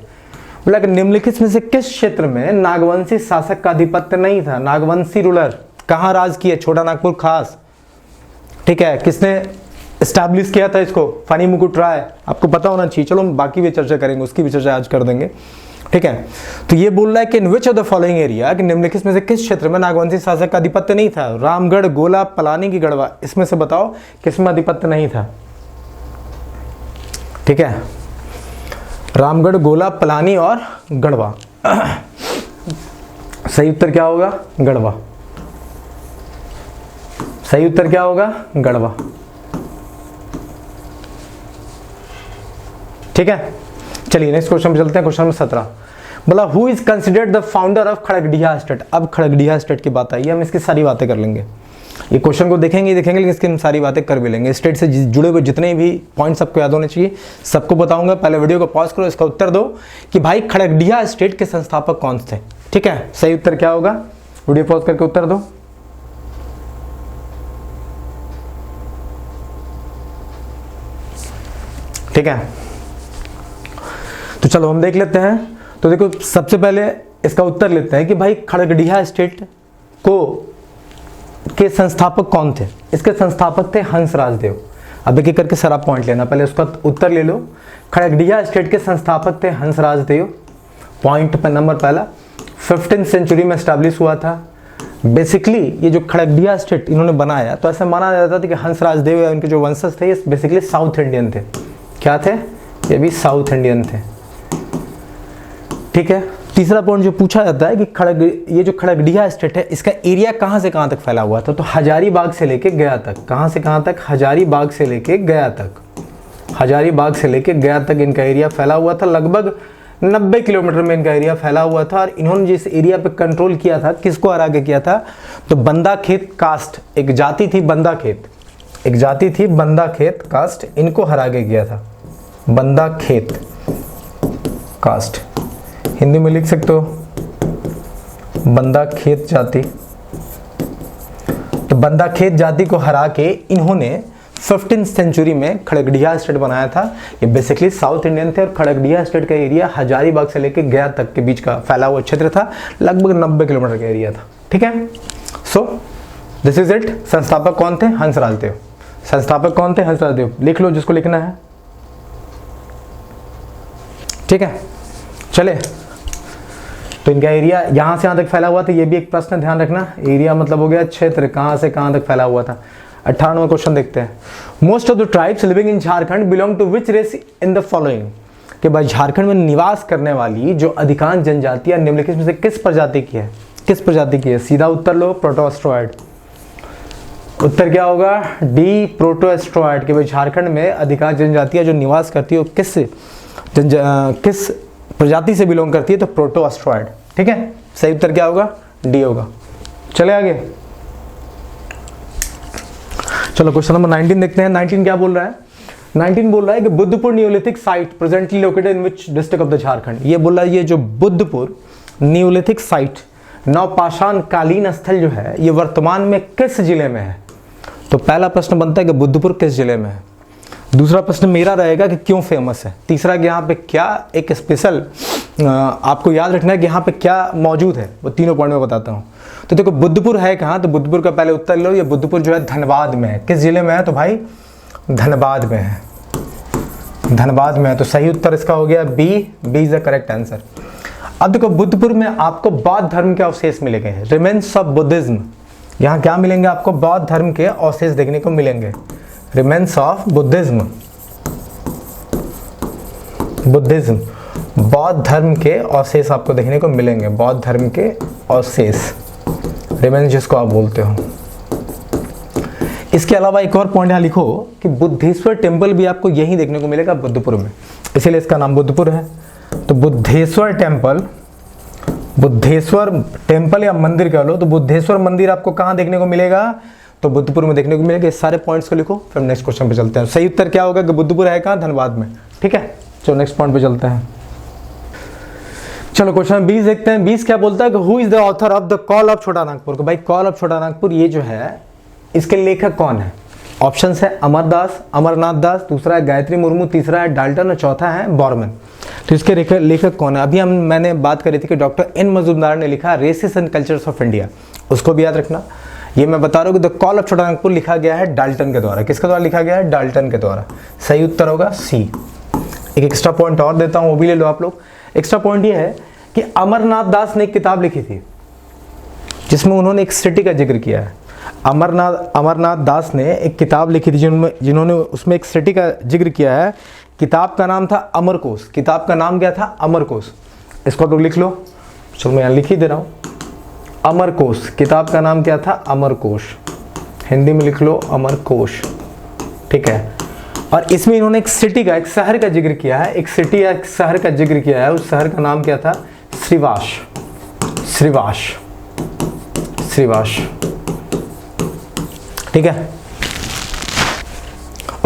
बोला कि निम्नलिखित में से किस क्षेत्र में नागवंशी शासक का आधिपत्य नहीं था। नागवंशी रूलर कहाँ राज किए, छोटा नागपुर खास। ठीक है, किसने एस्टैब्लिश किया था इसको, फनी मुकुट राय, आपको पता होना चाहिए। चलो हम बाकी भी चर्चा करेंगे, उसकी भी चर्चा आज कर देंगे। ठीक है, तो ये बोल रहा है कि in which of the following area, कि निम्नलिखित में से किस क्षेत्र में नागवंशी शासक का आधिपत्य नहीं था। रामगढ़, गोला, पलानी की गढ़वा, इसमें से बताओ किसमें आधिपत्य नहीं था। ठीक है, रामगढ़, गोला, पलानी और गढ़वा। सही उत्तर क्या होगा, गढ़वा। सही उत्तर क्या होगा, गढ़वा। ठीक है, चलिए नेक्स्ट क्वेश्चन पे चलते हैं। क्वेश्चन नंबर 17 बोला who is considered the founder of Kharagdiha state. अब खड़गडिया स्टेट की बात आई है, हम इसकी सारी बातें कर लेंगे। ये क्वेश्चन को देखेंगे लेकिन इसकी हम सारी बातें कर भी लेंगे। स्टेट से जुड़े हुए जितने भी पॉइंट्स सबको याद होने चाहिए, सबको बताऊंगा। पहले वीडियो को पॉज करो, इसका उत्तर दो कि भाई खड़गडिया स्टेट के संस्थापक कौन थे। ठीक है, सही उत्तर क्या होगा, वीडियो पॉज करके उत्तर दो। ठीक है, तो चलो हम देख लेते हैं। तो देखो सबसे पहले इसका उत्तर लेते हैं कि भाई खड़गडिया स्टेट को के संस्थापक कौन थे। इसके संस्थापक थे हंसराज देव। अब एक एक करके सारा पॉइंट लेना, पहले उसका उत्तर ले लो। खड़गडिया स्टेट के संस्थापक थे हंसराज देव। पॉइंट पर नंबर पहला, 15th सेंचुरी में एस्टैब्लिश हुआ था। बेसिकली ये जो खड़गडिया स्टेट इन्होंने बनाया, तो ऐसा माना जाता था कि हंसराज देव या उनके जो वंशज थे ये बेसिकली साउथ इंडियन थे। क्या थे, ये भी साउथ इंडियन थे। ठीक है, तीसरा पॉइंट जो पूछा जाता है कि ये जो खड़गडिया स्टेट है इसका एरिया कहाँ से कहाँ तक फैला हुआ था। तो हजारीबाग से लेके गया तक। कहाँ से कहाँ तक, हजारीबाग से लेके गया तक। हजारीबाग से लेके गया तक इनका एरिया फैला हुआ था। लगभग 90 किलोमीटर में इनका एरिया फैला हुआ था। और इन्होंने जिस एरिया पे कंट्रोल किया था, किसको हरा के किया था, तो बंदा खेत कास्ट, एक जाति थी बंदा खेत। एक जाति थी बंदा खेत कास्ट, इनको हरा के किया था। बंदा खेत कास्ट, हिंदी में लिख सकते हो बंदा खेत जाति। तो बंदा खेत जाति को हरा के इन्होंने 15th सेंचुरी में खड़गड़िया स्टेट बनाया था। ये बेसिकली साउथ इंडियन थे और खड़गड़िया स्टेट का एरिया हजारीबाग से लेकर गया तक के बीच का फैला हुआ क्षेत्र था, लगभग 90 किलोमीटर का एरिया था। ठीक है, सो दिस इज इट। संस्थापक कौन थे? हंसराज देव। संस्थापक कौन थे? हंसराज देव। लिख लो जिसको लिखना है। ठीक है, चले। तो इनका एरिया यहां से यहां तक फैला हुआ था, ये भी एक प्रश्न ध्यान रखना। एरिया मतलब हो गया क्षेत्र, कहां से कहां तक फैला हुआ था। 98वां क्वेश्चन देखते हैं। Most of the tribes living in Jharkhand belong to which race in the following? कि भाई झारखंड में निवास करने वाली जो अधिकांश जनजातियां निम्नलिखित में से किस प्रजाति की है? किस प्रजाति की है? सीधा उत्तर लो, प्रोटोएस्ट्रोइड। उत्तर क्या होगा? डी, प्रोटोएस्ट्रोइड। कि भाई झारखंड में अधिकांश जनजातियां जो निवास करती है किस प्रजाति से बिलोंग करती है? तो प्रोटोएस्ट्रोइड। ठीक है, सही उत्तर क्या होगा? डी होगा। चले आगे, चलो क्वेश्चन नंबर 19 देखते हैं। 19 क्या बोल रहा है? 19 बोल रहा है कि Buddhpur neolithic site presently located in which district of the Jharkhand? ये बोल रहा है ये जो बुद्धपुर न्यूलिथिक साइट, नवपाषाण कालीन स्थल जो है, ये वर्तमान में किस जिले में है? तो पहला प्रश्न बनता है कि बुद्धपुर किस जिले में है। दूसरा प्रश्न मेरा रहेगा कि क्यों फेमस है। तीसरा कि यहाँ पे क्या एक स्पेशल आपको याद रखना है कि यहाँ पे क्या मौजूद है, वो तीनों पॉइंट में बताता हूँ। तो देखो बुद्धपुर है कहाँ? तो बुद्धपुर का पहले उत्तर लो। ये बुद्धपुर जो है धनबाद में है। किस जिले में है? तो भाई धनबाद में है। धनबाद में है, तो सही उत्तर इसका हो गया B. B is the correct answer. अब देखो बुद्धपुर में आपको बौद्ध धर्म के अवशेष मिलेंगे, रिमेन्स ऑफ बुद्धिज्म। यहाँ क्या मिलेंगे आपको? बौद्ध धर्म के अवशेष देखने को मिलेंगे, रिमेन्स ऑफ बुद्धिज्म। बुद्धिज्म, बौद्ध धर्म के अवशेष आपको देखने को मिलेंगे। बौद्ध धर्म के अवशेष, रिमेन्स जिसको आप बोलते हो। इसके अलावा एक और पॉइंट यहाँ लिखो कि बुद्धेश्वर टेम्पल भी आपको यही देखने को मिलेगा बुद्धपुर में, इसीलिए इसका नाम बुद्धपुर है। तो बुद्धेश्वर टेम्पल, बुद्धेश्वर टेम्पल या मंदिर कह लो, तो बुद्धेश्वर मंदिर आपको कहाँ देखने को मिलेगा? तो बुद्धपुर में देखने को मिलेगा। इस सारे पॉइंट्स को लिखो, फिर नेक्स्ट क्वेश्चन पे चलते हैं। सही उत्तर क्या होगा कि बुद्धपुर है कहाँ? धनबाद में। ठीक है, चलो नेक्स्ट पॉइंट पे चलते हैं। चलो क्वेश्चन 20 देखते हैं। 20 क्या बोलता है कि who is the author of the call of छोटा नागपुर? भाई कॉल ऑफ छोटा नागपुर ये जो है, इसके लेखक कौन है? ऑप्शंस है अमरदास, अमरनाथ दास, दूसरा है गायत्री मुर्मू, तीसरा है डाल्टन और चौथा है बॉर्मन। तो इसके लेखक कौन है? अभी मैंने बात करी थी कि डॉक्टर एन मजूमदार ने लिखा races and cultures of India, उसको भी याद रखना। ये मैं बता रहा हूँ कि द कॉल ऑफ छोटा नागपुर लिखा गया है डाल्टन के द्वारा। किसके द्वारा लिखा गया है? डाल्टन के द्वारा। सही उत्तर होगा सी। एक एक्स्ट्रा पॉइंट और देता हूँ, वो भी ले लो आप लोग। एक्स्ट्रा पॉइंट ये है कि अमरनाथ दास ने एक किताब लिखी थी जिसमें उन्होंने एक सिटी का जिक्र किया है। अमरनाथ दास ने एक किताब लिखी थी जिन्होंने उसमें एक सिटी का जिक्र किया है। किताब का नाम था अमरकोश। किताब का नाम क्या था? अमरकोश। इसको आप लोग लिख लो। चलो मैं यहाँ लिख ही दे रहा हूँ, अमरकोश। किताब का नाम क्या था? अमरकोश। हिंदी में लिख लो अमरकोश। ठीक है, और इसमें इन्होंने एक सिटी का, एक शहर का जिक्र किया है। एक सिटी या एक शहर का जिक्र किया है। उस शहर का नाम क्या था? श्रीवास। श्रीवास, श्रीवास। ठीक है,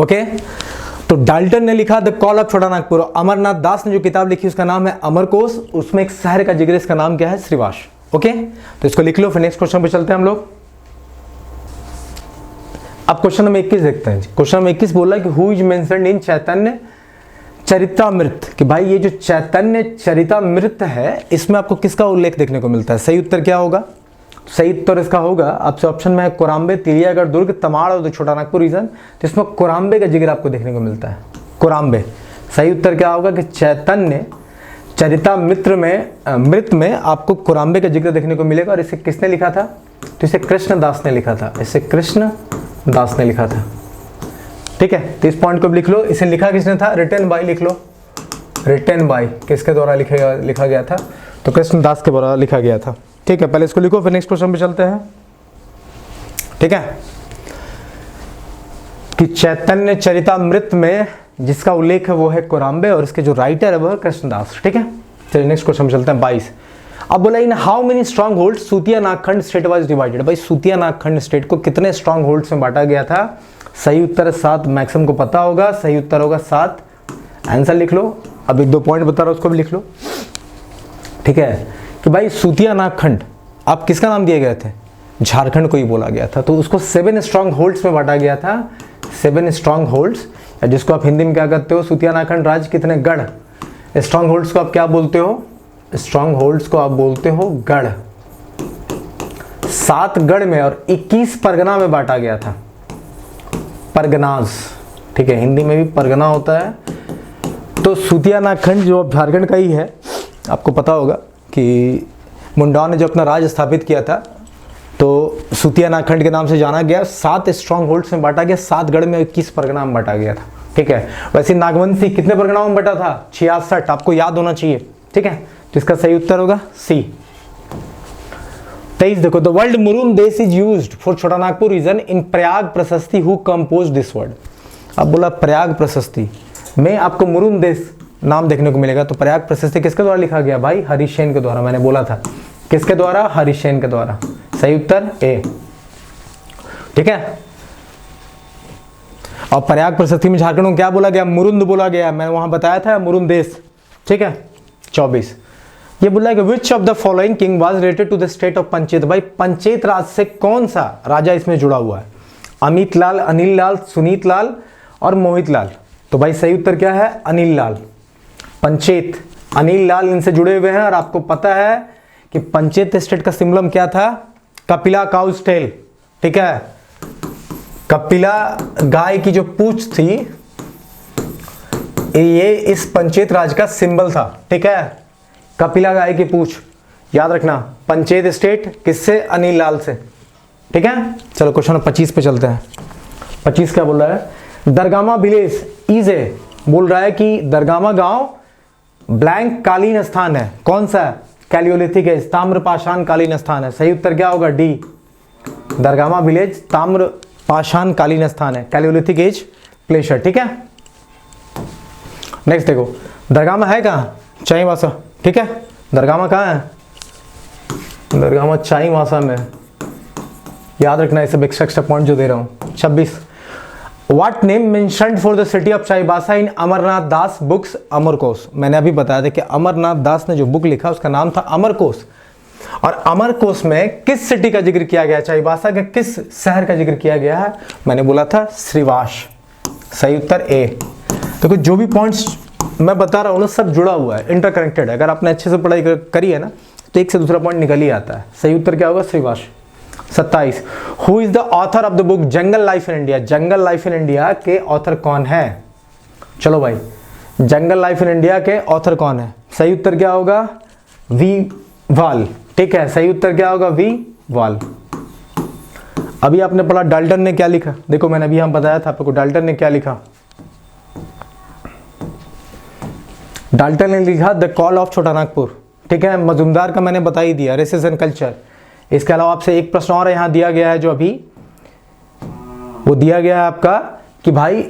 ओके। तो डाल्टन ने लिखा द कॉल ऑफ छोटा नागपुर। अमरनाथ दास ने जो किताब लिखी उसका नाम है अमरकोश। उसमें एक शहर का जिक्र, इसका नाम क्या है? श्रीवास। ओके, तो इसको लिख लो। फिर नेक्स्ट क्वेश्चन पे चलते हैं हम लोग। अब क्वेश्चन नंबर 21 देखते हैं। क्वेश्चन नंबर 21 बोला कि हु इज मेंशन्ड इन चैतन्य चरितामृत? कि भाई ये जो चैतन्य चरितामृत है, इसमें आपको किसका उल्लेख देखने को मिलता है? सही उत्तर क्या होगा? सही उत्तर इसका होगा, आपसे ऑप्शन में है कोराम्बे, तिलियागढ़, दुर्ग, तमाड़ और छोटा नागपुर रीजन। तो इसमें कोराम्बे का जिक्र आपको देखने को मिलता है। कोराम्बे। सही उत्तर क्या होगा कि चैतन्य चरितामृत में आपको कोराम्बे का जिक्र देखने को मिलेगा। और इसे किसने लिखा था? तो इसे कृष्णदास ने लिखा था। इसे कृष्णदास ने लिखा था। ठीक है, तो इस पॉइंट को भी लिख लो। इसे लिखा किसने था? रिटन बाय लिख लो। रिटन बाय किसके द्वारा लिखा गया था? तो कृष्णदास के द्वारा लिखा गया था। ठीक है, पहले इसको लिखो, फिर नेक्स्ट क्वेश्चन पे चलते हैं। ठीक है, कि चैतन्य चरितामृत में जिसका उल्लेख है वो है कोराम्बे और इसके जो राइटर है वो है कृष्णदास। ठीक है, चलिए नेक्स्ट क्वेश्चन पे चलते हैं। 22। अब बोला in how many stronghold Sutiya Nagkhand state was divided? भाई सूतिया नागखंड स्टेट को कितने स्ट्रॉन्ग होल्ड्स में बांटा गया था? सही उत्तर है 7, मैक्सिमम को पता होगा, सही उत्तर होगा 7। आंसर लिख लो। अब 1-2 पॉइंट बता रहा हूं, उसको भी लिख लो। ठीक है कि भाई सूतिया नागखंड आप किसका नाम दिए गए थे? झारखंड को ही बोला गया था। तो उसको 7 स्ट्रॉन्ग होल्ड्स में बांटा गया था, 7 स्ट्रॉन्ग होल्ड्स, जिसको आप हिंदी में क्या कहते हो? सूतिया नागखंड राज्य कितने गढ़। स्ट्रॉन्ग होल्ड्स को आप क्या बोलते हो? स्ट्रॉन्ग होल्ड्स को आप बोलते हो गढ़। 7 गढ़ में और 21 परगना में बांटा गया था, परगनाज। ठीक है, हिंदी में भी परगना होता है। तो सूतिया नागखंड जो अब झारखंड का ही है, आपको पता होगा कि मुंडाओं ने जो अपना राज स्थापित किया था तो सूतिया नागखंड के नाम से जाना गया। 7 स्ट्रॉन्ग होल्ड्स में बांटा गया, 7 गढ़ में 21 परगना में बांटा गया था। ठीक है, वैसे नागवंशी कितने परगनाओं में बटा था? 66, आपको याद होना चाहिए। ठीक है, तो इसका सही उत्तर होगा सी। 23 देखो, द वर्ल्ड मुरुम देश इज यूज्ड फॉर छोटा नागपुर रीजन इन प्रयाग प्रशस्ति हु कंपोज दिस वर्ड। अब बोला प्रयाग प्रशस्ति में आपको मुरुम देश नाम देखने को मिलेगा। तो प्रयाग प्रशस्ति किसके द्वारा लिखा गया भाई? हरीशसेन के द्वारा। मैंने बोला था किसके द्वारा? हरीशसेन के द्वारा। सही उत्तर ए। ठीक है, और प्रयाग प्रशस्ति में झारखंड को क्या बोला गया? मुरुंद बोला गया। मैंने वहां बताया था मुरुम देश। ठीक है, 24 ये बोला कि which of the following king was related to the state of Panchet. भाई पंचेत राज से कौन सा राजा इसमें जुड़ा हुआ है? अमित लाल, अनिल लाल, सुनीत लाल और मोहित लाल। तो भाई सही उत्तर क्या है? अनिल लाल। पंचेत, अनिल लाल इनसे जुड़े हुए हैं। और आपको पता है कि पंचेत स्टेट का सिंबलम क्या था? Kapila cows tail. ठीक है, कपिला गाय की जो पूंछ थी ये इस पंचेत राज का सिंबल था। ठीक है, कपिला गाय की पूंछ याद रखना। पंचेत स्टेट किससे? अनिल लाल से। ठीक है, चलो क्वेश्चन 25 पे चलते हैं। 25 क्या बोल रहा है? दरगामा विलेज इज ए, बोल रहा है कि दरगामा गांव ब्लैंक कालीन स्थान है। कौन सा? कैलियोलिथिक एज, ताम्रपाषाण कालीन स्थान है। सही उत्तर क्या होगा? डी। दरगामा विलेज ताम्रपाषाण कालीन स्थान है, कैलियोलिथिक एज प्लेशर। ठीक है, नेक्स्ट देखो, दरगामा है कहाँ? चाईबासा। ठीक है, दरगामा कहाँ है? दरगामा चाईबासा में। याद रखना, इसे एक्स्ट्रा पॉइंट जो दे रहा हूं। 26 What name mentioned for the city of Chaibasa in Amarnath Das books Amarkosh. मैंने अभी बताया था कि अमरनाथ दास ने जो बुक लिखा उसका नाम था अमरकोश। और अमरकोश में किस सिटी का जिक्र किया गया? चाईबासा के किस शहर का जिक्र किया गया है? मैंने बोला था श्रीवास। सही उत्तर ए। देखो जो भी पॉइंट्स मैं बता रहा हूँ ना सब जुड़ा हुआ है, इंटरकनेक्टेड है। अगर आपने अच्छे से पढ़ाई करी है ना तो एक से दूसरा पॉइंट निकल ही आता है। सही उत्तर क्या होगा? Shrivas. 27 who is the author of the book jungle life in India. Jungle life in India के ऑथर कौन है? चलो भाई, जंगल लाइफ इन इंडिया के ऑथर कौन है? सही उत्तर क्या होगा? वी वाल। ठीक है, सही उत्तर क्या होगा? वी वाल। अभी आपने पढ़ा डाल्टन ने क्या लिखा। देखो मैंने अभी हम बताया था आपको डाल्टन ने क्या लिखा। डाल्टन ने लिखा द कॉल ऑफ छोटा नागपुर। ठीक है, मजुमदार का मैंने बता ही दिया, रेसेस एंड कल्चर। इसके अलावा आपसे एक प्रश्न और यहां दिया गया है जो अभी वो दिया गया है आपका कि भाई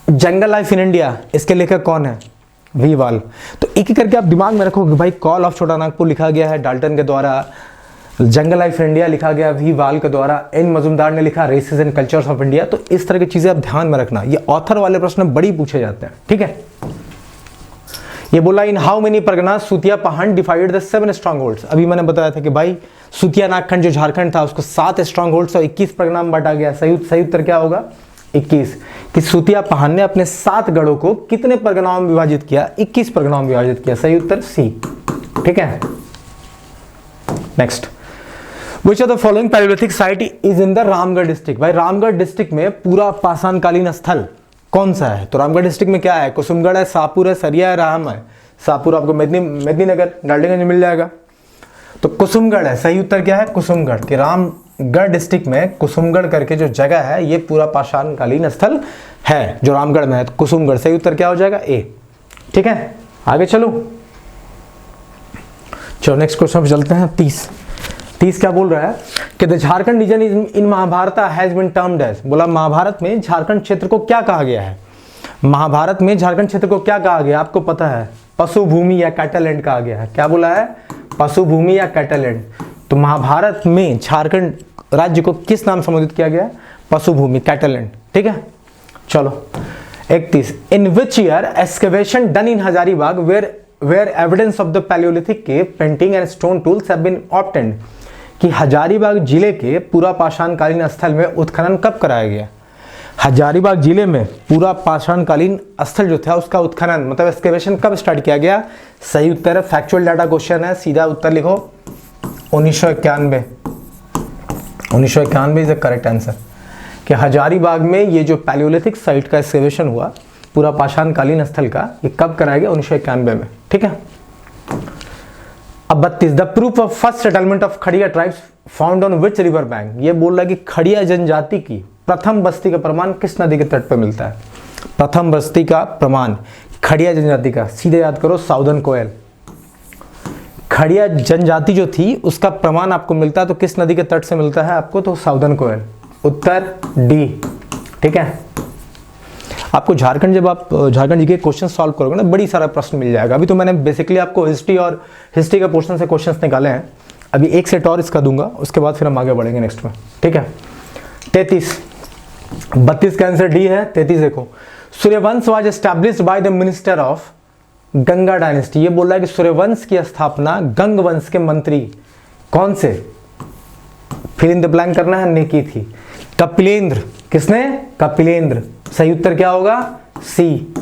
जंगल लाइफ इन इंडिया इसके लेखक कौन है? वी वाल। तो एक एक करके आप दिमाग में रखो कि भाई कॉल ऑफ छोटा नागपुर लिखा गया है डाल्टन के द्वारा, जंगल लाइफ इन इंडिया लिखा गया वी वाल के द्वारा, एन मजुमदार ने लिखा races and cultures of India. तो इस तरह की चीजें आप ध्यान में रखना, ये ऑथर वाले प्रश्न बड़ी पूछे जाते हैं। ठीक है, ये बोला in how many Pargana Sutiya पहाड़ डिवाइडेड द 7 स्ट्रॉन्ग होल्ड्स। अभी मैंने बताया था कि भाई सूतिया नागखंड जो झारखंड था उसको 7 स्ट्रॉन्ग होल्ड्स और 21 परगना में बांटा गया। सही उत्तर क्या होगा? 21। कि सूतिया पहाड़ ने अपने 7 गढ़ों को कितने परगनाओं में विभाजित किया? 21 परगनाओं में विभाजित किया। सही उत्तर सी। ठीक है, next, which of the following Palaeolithic site is in the Ramgarh district. भाई रामगढ़ डिस्ट्रिक्ट में पूरा पाषाणकालीन स्थल कौन सा है? तो रामगढ़ डिस्ट्रिक्ट में क्या है? कुसुमगढ़ है, सापुर है, सरिया है, राम है। सापुर आपको मेदिनीनगर डाल्टनगंज मिल जाएगा। तो कुसुमगढ़ है। सही उत्तर क्या है? कुसुमगढ़। कि रामगढ़ डिस्ट्रिक्ट में कुसुमगढ़ करके जो जगह है ये पूरा पाषाणकालीन स्थल है जो रामगढ़ में है। तो कुसुमगढ़। सही उत्तर क्या हो जाएगा? ए। ठीक है, आगे चलो नेक्स्ट क्वेश्चन पे चलते हैं। 30 क्या बोल रहा है कि the Jharkhand region in Mahabharata has been termed as. बोला महाभारत में झारखंड क्षेत्र को क्या कहा गया है? महाभारत में झारखंड क्षेत्र को क्या कहा गया? आपको पता है, पशु भूमि या कैटलैंड कहा गया है। क्या बोला है? पशु भूमि या कैटलैंड। तो महाभारत में झारखंड राज्य को किस नाम संबोधित किया गया? पशु भूमि, कैटलैंड, ठीक है। चलो 31, in which year excavation done in Hazaribagh where evidence of the paleolithic cave painting and stone tools have been obtained, कि हजारीबाग जिले के पूरा पाषाणकालीन स्थल में उत्खनन कब कराया गया। हजारीबाग जिले में पूरा पाषाणकालीन स्थल जो था उसका उत्खनन मतलब एक्सकेवेशन कब स्टार्ट किया गया। सही उत्तर है, फैक्चुअल डाटा क्वेश्चन है, सीधा उत्तर लिखो 1991। 1991 इज द करेक्ट आंसर, कि हजारीबाग में ये जो पैलियोलिथिक साइट का एक्सकेवेशन हुआ पूरा पाषाणकालीन स्थल का, ये कब कराया गया 1991 में, ठीक है। अब 32, the proof of first settlement of Kharia tribes found on which river bank, ये बोल रहा है कि खड़िया जनजाति की प्रथम बस्ती का प्रमाण किस नदी के तट पर मिलता है। प्रथम बस्ती का प्रमाण खड़िया जनजाति का, सीधे याद करो साउदर्न कोयल। खड़िया जनजाति जो थी उसका प्रमाण आपको मिलता है तो किस नदी के तट से मिलता है आपको, तो साउदर्न कोयल, उत्तर डी, ठीक है। आपको झारखंड जब आप झारखंड जी के क्वेश्चन सॉल्व करोगे ना, बड़ी सारा प्रश्न मिल जाएगा। अभी तो मैंने बेसिकली आपको हिस्ट्री का पोर्शन से क्वेश्चंस निकाले हैं, अभी एक सेट और इसका दूंगा, उसके बाद फिर हम आगे बढ़ेंगे नेक्स्ट में, ठीक है। 33, 32 का आंसर डी है। 33 देखो, Suryavansh was established by the minister of Ganga dynasty, ये बोल रहा है कि सूर्यवंश की स्थापना गंग वंश के मंत्री कौन से, फिर इन द ब्लैंक करना है, ने की थी। कपिलेंद्र, किसने, कपिलेंद्र। सही उत्तर क्या होगा, सी।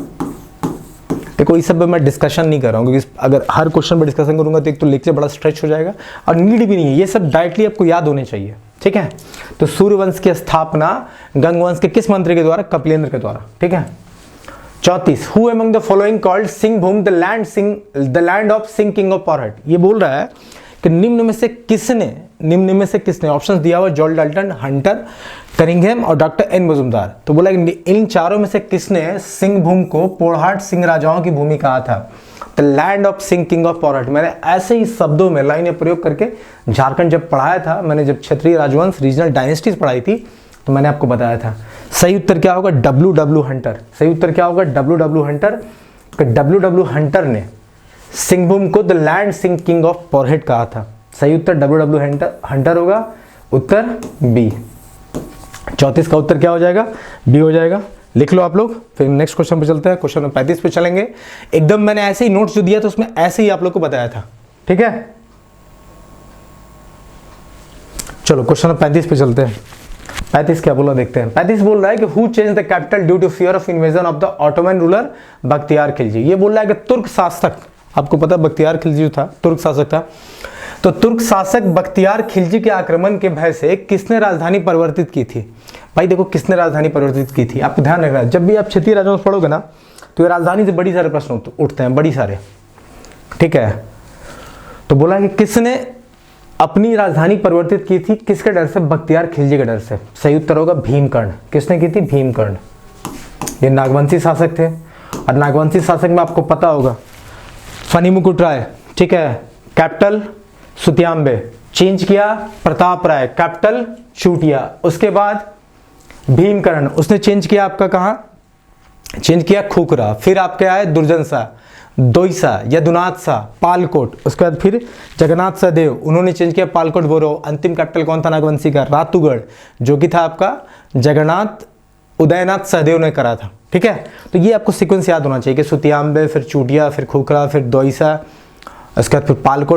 देखो इस सब पे मैं डिस्कशन नहीं कर रहा हूँ क्योंकि अगर हर क्वेश्चन पे डिस्कशन करूंगा तो एक तो लेक्चर बड़ा स्ट्रेच हो जाएगा और नीड भी नहीं है, ये सब डायरेक्टली आपको याद होने चाहिए, ठीक है। तो सूर्यवंश की स्थापना गंग वंश के किस मंत्री के द्वारा, कपिलेंद्र के द्वारा, ठीक है। 34, who among the following called Singhbhum the land of Singh king of Porahat, ये बोल रहा है कि निम्न में से किसने ऑप्शंस दिया हुआ, जॉर्ज डाल्टन, हंटर, कनिंघम और डॉक्टर एन मजुमदार। तो बोला कि इन चारों में से किसने सिंहभूम को पोड़हाट सिंह राजाओं की भूमि कहा था, the land of Singh king of Porahat. मैंने ऐसे ही शब्दों में लाइनें प्रयोग करके झारखंड जब पढ़ाया था, मैंने जब क्षेत्रीय राजवंश रीजनल डायनेस्टीज पढ़ाई थी तो मैंने आपको बताया था। सही उत्तर क्या होगा, डब्ल्यू हंटर। सही उत्तर क्या होगा, डब्ल्यू हंटर। डब्ल्यू हंटर ने सिंहभूम को the land Singh king of Porahat कहा था। सही उत्तर डब्ल्यू हंटर होगा, उत्तर बी। 34 का उत्तर क्या हो जाएगा, बी हो जाएगा। लिख लो आप लोग, फिर नेक्स्ट क्वेश्चन पे चलते हैं। क्वेश्चन 35 पे चलेंगे। एकदम मैंने ऐसे ही नोट्स जो दिया था उसमें ऐसे ही आप लोग को बताया था, ठीक है। चलो क्वेश्चन 35 पे चलते हैं। 35 क्या बोला देखते हैं। 35 बोल रहा है कि who change the capital due to fear of invasion of the Ottoman ruler Bakhtiyar Khilji. ये बोल रहा है कि तुर्क शासक, आपको पता बख्तियार खिलजी जो था तुर्क शासक था, तो तुर्क शासक बख्तियार खिलजी के आक्रमण के भय से किसने राजधानी परिवर्तित की थी। भाई देखो किसने राजधानी परिवर्तित की थी, आपको ध्यान रखना, जब भी आप क्षेत्रीय राजवंश पढ़ोगे ना तो ये राजधानी से बड़ी सारे प्रश्न उठते हैं, बड़ी सारे, ठीक है। तो बोला कि किसने अपनी राजधानी परिवर्तित की थी, किसके डर से, बख्तियार खिलजी के डर से। सही उत्तर होगा भीमकर्ण। किसने की थी, भीमकर्ण। ये नागवंशी शासक थे और नागवंशी शासक में आपको पता होगा फनी मुकुट राय, ठीक है, कैपिटल सुतियांबे, चेंज किया प्रताप राय, कैपिटल चूटिया। उसके बाद भीमकर्ण, उसने चेंज किया आपका कहाँ, चेंज किया खुखरा। फिर आपके आए दुर्जन शाह, दोईसा, यदुनाथ शाह, पालकोट। उसके बाद फिर जगन्नाथ सहदेव, उन्होंने चेंज किया पालकोट बोरो। अंतिम कैपिटल कौन था नागवंशी का, रातूगढ़, जो कि था आपका जगन्नाथ उदयनाथ सहदेव ने करा था, ठीक है। तो ये आपको सीक्वेंस याद होना चाहिए कि सुतियांबे, फिर चूटिया, फिर खुखरा, फिर दोईसा, उसके बाद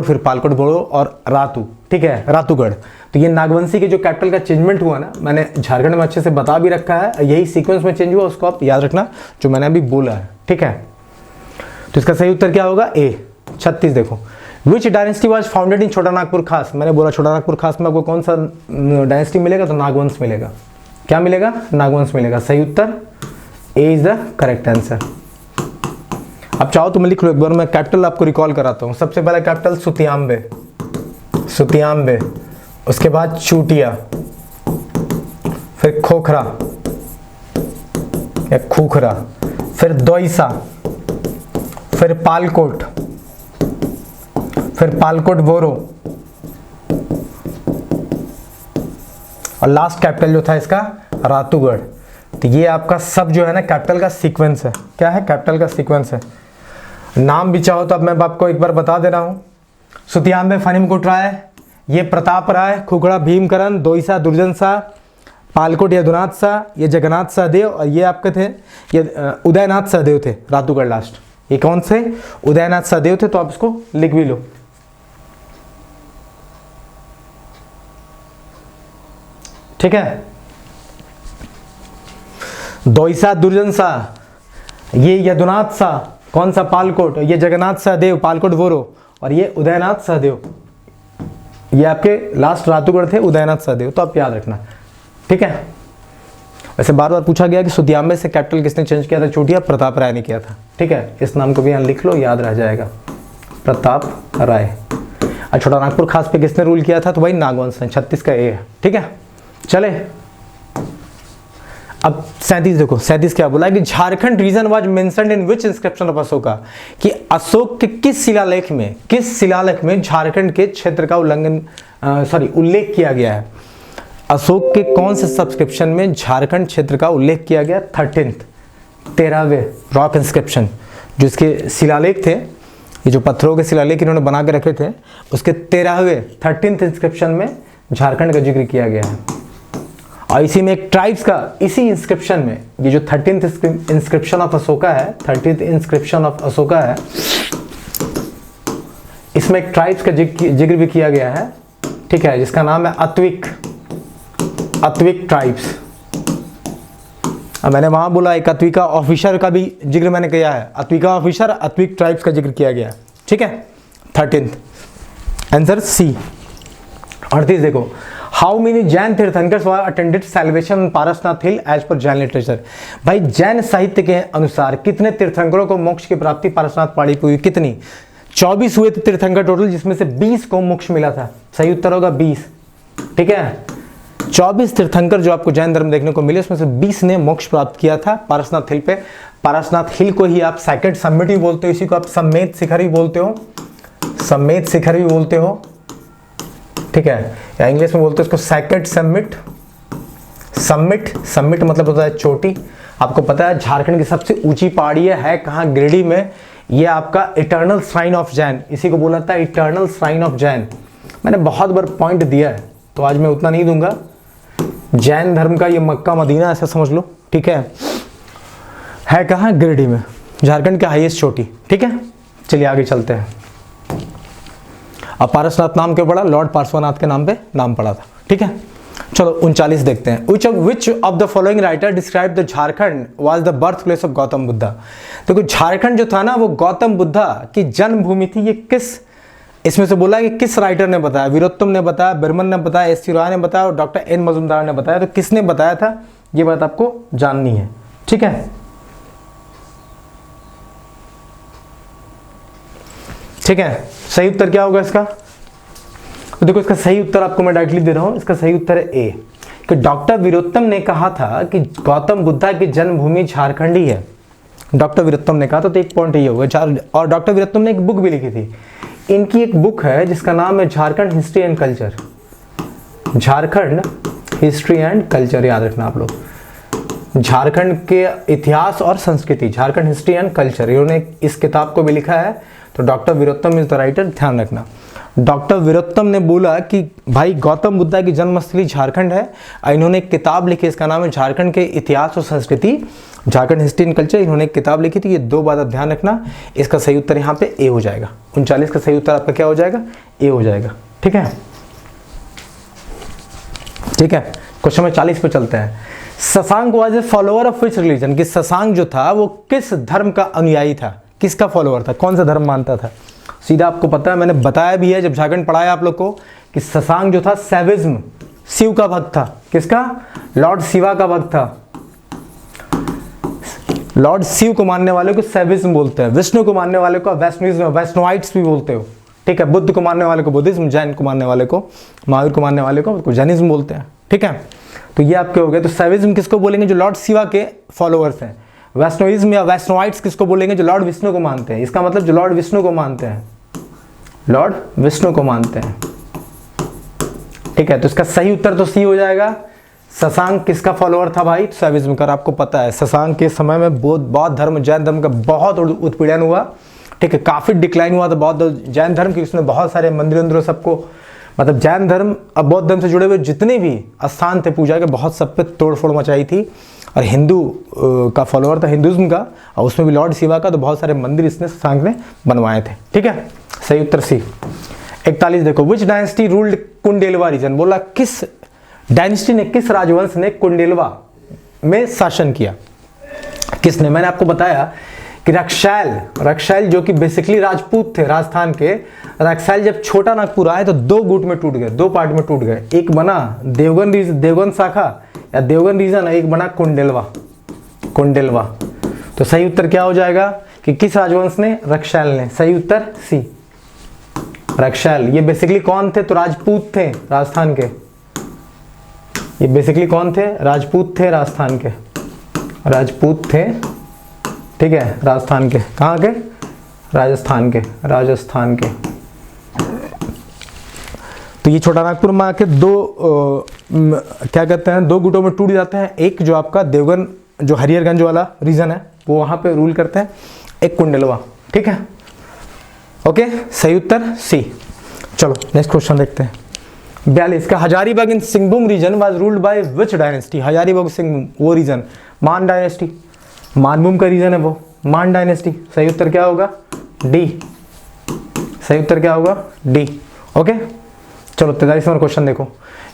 फिर पालकोट बोरो और रातू, ठीक है, रातूगढ़। तो ये नागवंशी के जो कैपिटल का चेंजमेंट हुआ ना, मैंने झारखंड में अच्छे से बता भी रखा है, यही सीक्वेंस में चेंज हुआ, उसको आप याद रखना जो मैंने अभी बोला है, ठीक है। तो इसका सही उत्तर क्या होगा, ए। 36 देखो, विच डायनेस्टी वाज फाउंडेड इन छोटा नागपुर खास। मैंने बोला छोटा नागपुर खास में आपको कौन सा डायनेस्टी मिलेगा, तो नागवंश मिलेगा। क्या मिलेगा, नागवंश मिलेगा। सही उत्तर ए इज द करेक्ट आंसर। अब चाहो तो मैं लिख लो एक बार, मैं कैपिटल आपको रिकॉल कराता हूँ। सबसे पहला कैपिटल सुतियांबे, उसके बाद चूटिया, फिर खोखरा या खूखरा, फिर दोईसा, फिर पालकोट, फिर पालकोट बोरो और लास्ट कैपिटल जो था इसका रातूगढ़। तो ये आपका सब जो है ना कैपिटल का सीक्वेंस है। क्या है, कैपिटल का सीक्वेंस है। नाम भी चाहो तो अब मैं आपको एक बार बता दे रहा हूँ। सुतियांबे फनी मुकुट राय, ये प्रताप राय, खुखड़ा भीमकरण, दोईसा दुर्जन शाह, पालकोट यदुनाथ शाह, ये जगन्नाथ सहदेव, और ये आपके थे ये उदयनाथ सहदेव थे रातूगढ़ लास्ट। ये कौन से? उदयनाथ सहदेव थे, तो आप इसको लिख भी लो। ठीक है। दोईसा दुर्जन शाह, ये यदुनाथ शाह, कौन सा? पालकोट, ये जगन्नाथ सहदेव पालकोट वोरो, और ये उदयनाथ सहदेव, ये आपके लास्ट रातूगढ़ थे उदयनाथ सहदेव, तो आप याद रखना। ठीक है। वैसे बार बार पूछा गया कि सुतियाम्बे से कैपिटल किसने चेंज किया था चोटिया? प्रताप राय ने किया था। ठीक है, इस नाम को भी यहाँ लिख लो, याद रह जाएगा, प्रताप राय। और छोटा नागपुर खास पे किसने रूल किया था? तो भाई नागवंश ने, 36 का ए है। ठीक है, चले अब 37 देखो। 37 क्या बोला कि Jharkhand region was mentioned in which inscription of Ashoka, कि अशोक के किस शिलालेख में झारखंड के क्षेत्र का उल्लेख किया गया है। अशोक के कौन से सब्सक्रिप्शन में झारखंड क्षेत्र का उल्लेख किया गया? 13वें रॉक इंस्क्रिप्शन, जो इसके शिलालेख थे, ये जो पत्थरों के शिलालेख इन्होंने बना के रखे थे, उसके 13th इंस्क्रिप्शन में झारखंड का जिक्र किया गया है। और इसी में एक ट्राइब्स का, इसी इंस्क्रिप्शन में, ये जो 13th इंस्क्रिप्शन ऑफ अशोका है, 13th इंस्क्रिप्शन ऑफ अशोका है, इसमें एक ट्राइब्स का जिक्र भी किया गया है। ठीक है, जिसका नाम है अत्विक ट्राइब्स। अब मैंने वहां बोला एक अत्विका ऑफिसर का भी जिक्र मैंने किया है, अत्विका ऑफिसर, अत्विक ट्राइब्स का जिक्र किया गया है। ठीक है, 13th आंसर सी। 38 देखो, how many Jain tirthankars were attended celebration Parasnath hill as per Jain literature. भाई जैन साहित्य के अनुसार कितने तीर्थंकरों को मोक्ष की प्राप्ति पारसनाथ पहाड़ी पर हुई? कितनी? 24 हुए थे तीर्थंकर टोटल, जिसमें से 20 को मोक्ष मिला था। सही उत्तर होगा 20। ठीक है, 24 तीर्थंकर जो आपको जैन धर्म देखने को मिले, उसमें से 20 ने मोक्ष प्राप्त किया था पारसनाथ हिल पे। पारसनाथ हिल को ही आप सेकंड समिट भी बोलते हो, इसी को आप सम्मेद शिखर भी बोलते हो, सम्मेद शिखर भी बोलते हो। ठीक है, या इंग्लिश में बोलते हो इसको सेकंड समिट। समिट मतलब होता है चोटी। आपको पता है झारखंड की सबसे ऊंची पहाड़ी है कहाँ? गिरिडीह में। ये आपका इटर्नल श्राइन ऑफ जैन, इसी को बोला था इटर्नल श्राइन ऑफ जैन। मैंने बहुत बार पॉइंट दिया है, तो आज मैं उतना नहीं दूंगा। जैन धर्म का ये मक्का मदीना ऐसा समझ लो। ठीक है कहाँ? गिरिडीह में, झारखंड की हाईएस्ट चोटी। ठीक है, चलिए आगे चलते हैं। अब पारसनाथ नाम क्यों पड़ा? लॉर्ड पार्श्वनाथ के नाम पे नाम पड़ा था। ठीक है, चलो 39 देखते हैं। विच of the following writer describe the Jharkhand was the birth place of Gautam Buddha. देखो झारखंड जो था ना, वो गौतम बुद्धा की जन्मभूमि थी। ये किस, इसमें से बोला कि किस राइटर ने बताया? वीरोत्तम ने बताया, बर्मन ने बताया, एस सी राय ने बताया, और डॉक्टर एन मजुमदार ने बताया। तो किसने बताया था, ये बात आपको जाननी है। ठीक है, ठीक है, सही उत्तर क्या होगा इसका? तो देखो इसका सही उत्तर आपको मैं डायरेक्टली दे रहा हूं। इसका सही उत्तर है ए, कि डॉक्टर वीरोत्तम ने कहा था कि गौतम बुद्धा की जन्मभूमि झारखंड ही है। डॉक्टर वीरोत्तम ने कहा था, तो एक पॉइंट ये होगा। और डॉक्टर वीरोत्तम ने एक बुक भी लिखी थी। इनकी एक बुक है जिसका नाम है Jharkhand history and culture. Jharkhand history and culture, याद रखना आप लोग। झारखंड के इतिहास और संस्कृति, झारखंड हिस्ट्री एंड कल्चर, इन्होंने इस किताब को भी लिखा है। तो doctor Virottam is the writer, ध्यान रखना। डॉक्टर वीरोत्तम ने बोला कि भाई गौतम बुद्धा की जन्मस्थली झारखंड है। इन्होंने एक किताब लिखी, इसका नाम है झारखंड के इतिहास और संस्कृति, झारखंड हिस्ट्री एंड कल्चर। इन्होंने एक किताब लिखी थी। ये दो बात आप ध्यान रखना। इसका सही उत्तर यहाँ पे ए हो जाएगा। 39 का सही उत्तर आपका क्या हो जाएगा? ए हो जाएगा। ठीक है, ठीक है। क्वेश्चन नंबर 40 पे चलते हैं। Shashank was a follower of which religion, कि शशांक जो था वो किस धर्म का अनुयायी था, किसका फॉलोअर था, कौन सा धर्म मानता था? सीधा आपको पता है, मैंने बताया भी है जब झारखंड पढ़ाया आप लोग को, कि शशांक जो था सैविज्म, शिव का भक्त था। किसका? लॉर्ड शिवा का भक्त था। लॉर्ड शिव को मानने वाले को सैविज्म बोलते हैं, विष्णु को मानने वाले को वैष्णविज्म, वैष्णवाइट्स भी बोलते हो। ठीक है, बुद्ध को मानने वाले को बुद्धिज्म, जैन को मानने वाले को, महावीर को मानने वाले को जैनिज्म बोलते हैं। ठीक है, तो ये आपके हो गए। तो सैविज्म किसको बोलेंगे? जो लॉर्ड शिवा के फॉलोअर्स हैं। वैष्णविज्म या वैष्णवाइट्स किसको बोलेंगे? जो लॉर्ड विष्णु को मानते हैं। इसका मतलब जो लॉर्ड विष्णु को मानते हैं, लॉर्ड विष्णु को मानते हैं। ठीक है, तो इसका सही उत्तर तो सी हो जाएगा। शशांक किसका फॉलोअर था भाई? सैविज्म का। आपको पता है शशांक के समय में बौद्ध धर्म, जैन धर्म का बहुत उत्पीड़न हुआ। ठीक है, काफी डिक्लाइन हुआ था बौद्ध जैन धर्म की। उसने बहुत सारे मंदिरों सबको मतलब जैन धर्म और बौद्ध धर्म से जुड़े हुए जितने भी स्थान थे पूजा के, बहुत सब पे तोड़ फोड़ मचाई थी। और हिंदू का फॉलोअर था हिंदुज्म का, और उसमें भी लॉर्ड शिवा का, तो बहुत सारे मंदिर इसने शशांक ने बनवाए थे। ठीक है, सही उत्तर सी। 41 देखो, विच डायनेस्टी रूल्ड कुंडेलवा रीजन, बोला किस डायनेस्टी ने, किस राजवंश ने कुंडेलवा में शासन किया, किसने? मैंने आपको बताया कि रक्षैल जो कि बेसिकली राजपूत थे राजस्थान के। रक्षैल जब छोटा नागपुर आए तो 2 गुट में टूट गए, 2 पार्ट में टूट गए। एक बना देवगन शाखा या देवगन रीजन, एक बना कुंडेलवा। तो सही उत्तर क्या हो जाएगा कि किस राजवंश ने? रक्षैल ने। सही उत्तर सी, रक्षैल। ये बेसिकली कौन थे? तो राजपूत थे राजस्थान के। ये बेसिकली कौन थे? राजपूत थे राजस्थान के, राजपूत थे। ठीक है, राजस्थान के। कहाँ के? राजस्थान के। तो ये छोटा नागपुर में आके 2 क्या कहते हैं, 2 गुटों में टूट जाते हैं। एक जो आपका देवगन, जो हरिहरगंज वाला रीजन है, वो वहां पे रूल करते हैं। एक कुंडेलवा। ठीक है, ओके, सही उत्तर सी। चलो नेक्स्ट क्वेश्चन देखते हैं। 42 का, Hazaribagh in Singhbhum region was ruled by which dynasty. Hazaribagh Singhbhum, वो रीजन मान डायनेस्टी, मानभूम का रीजन है वो, मान डायनेस्टी। सही उत्तर क्या होगा? डी। सही उत्तर क्या होगा? डी। ओके, चलो 43 नंबर क्वेश्चन देखो।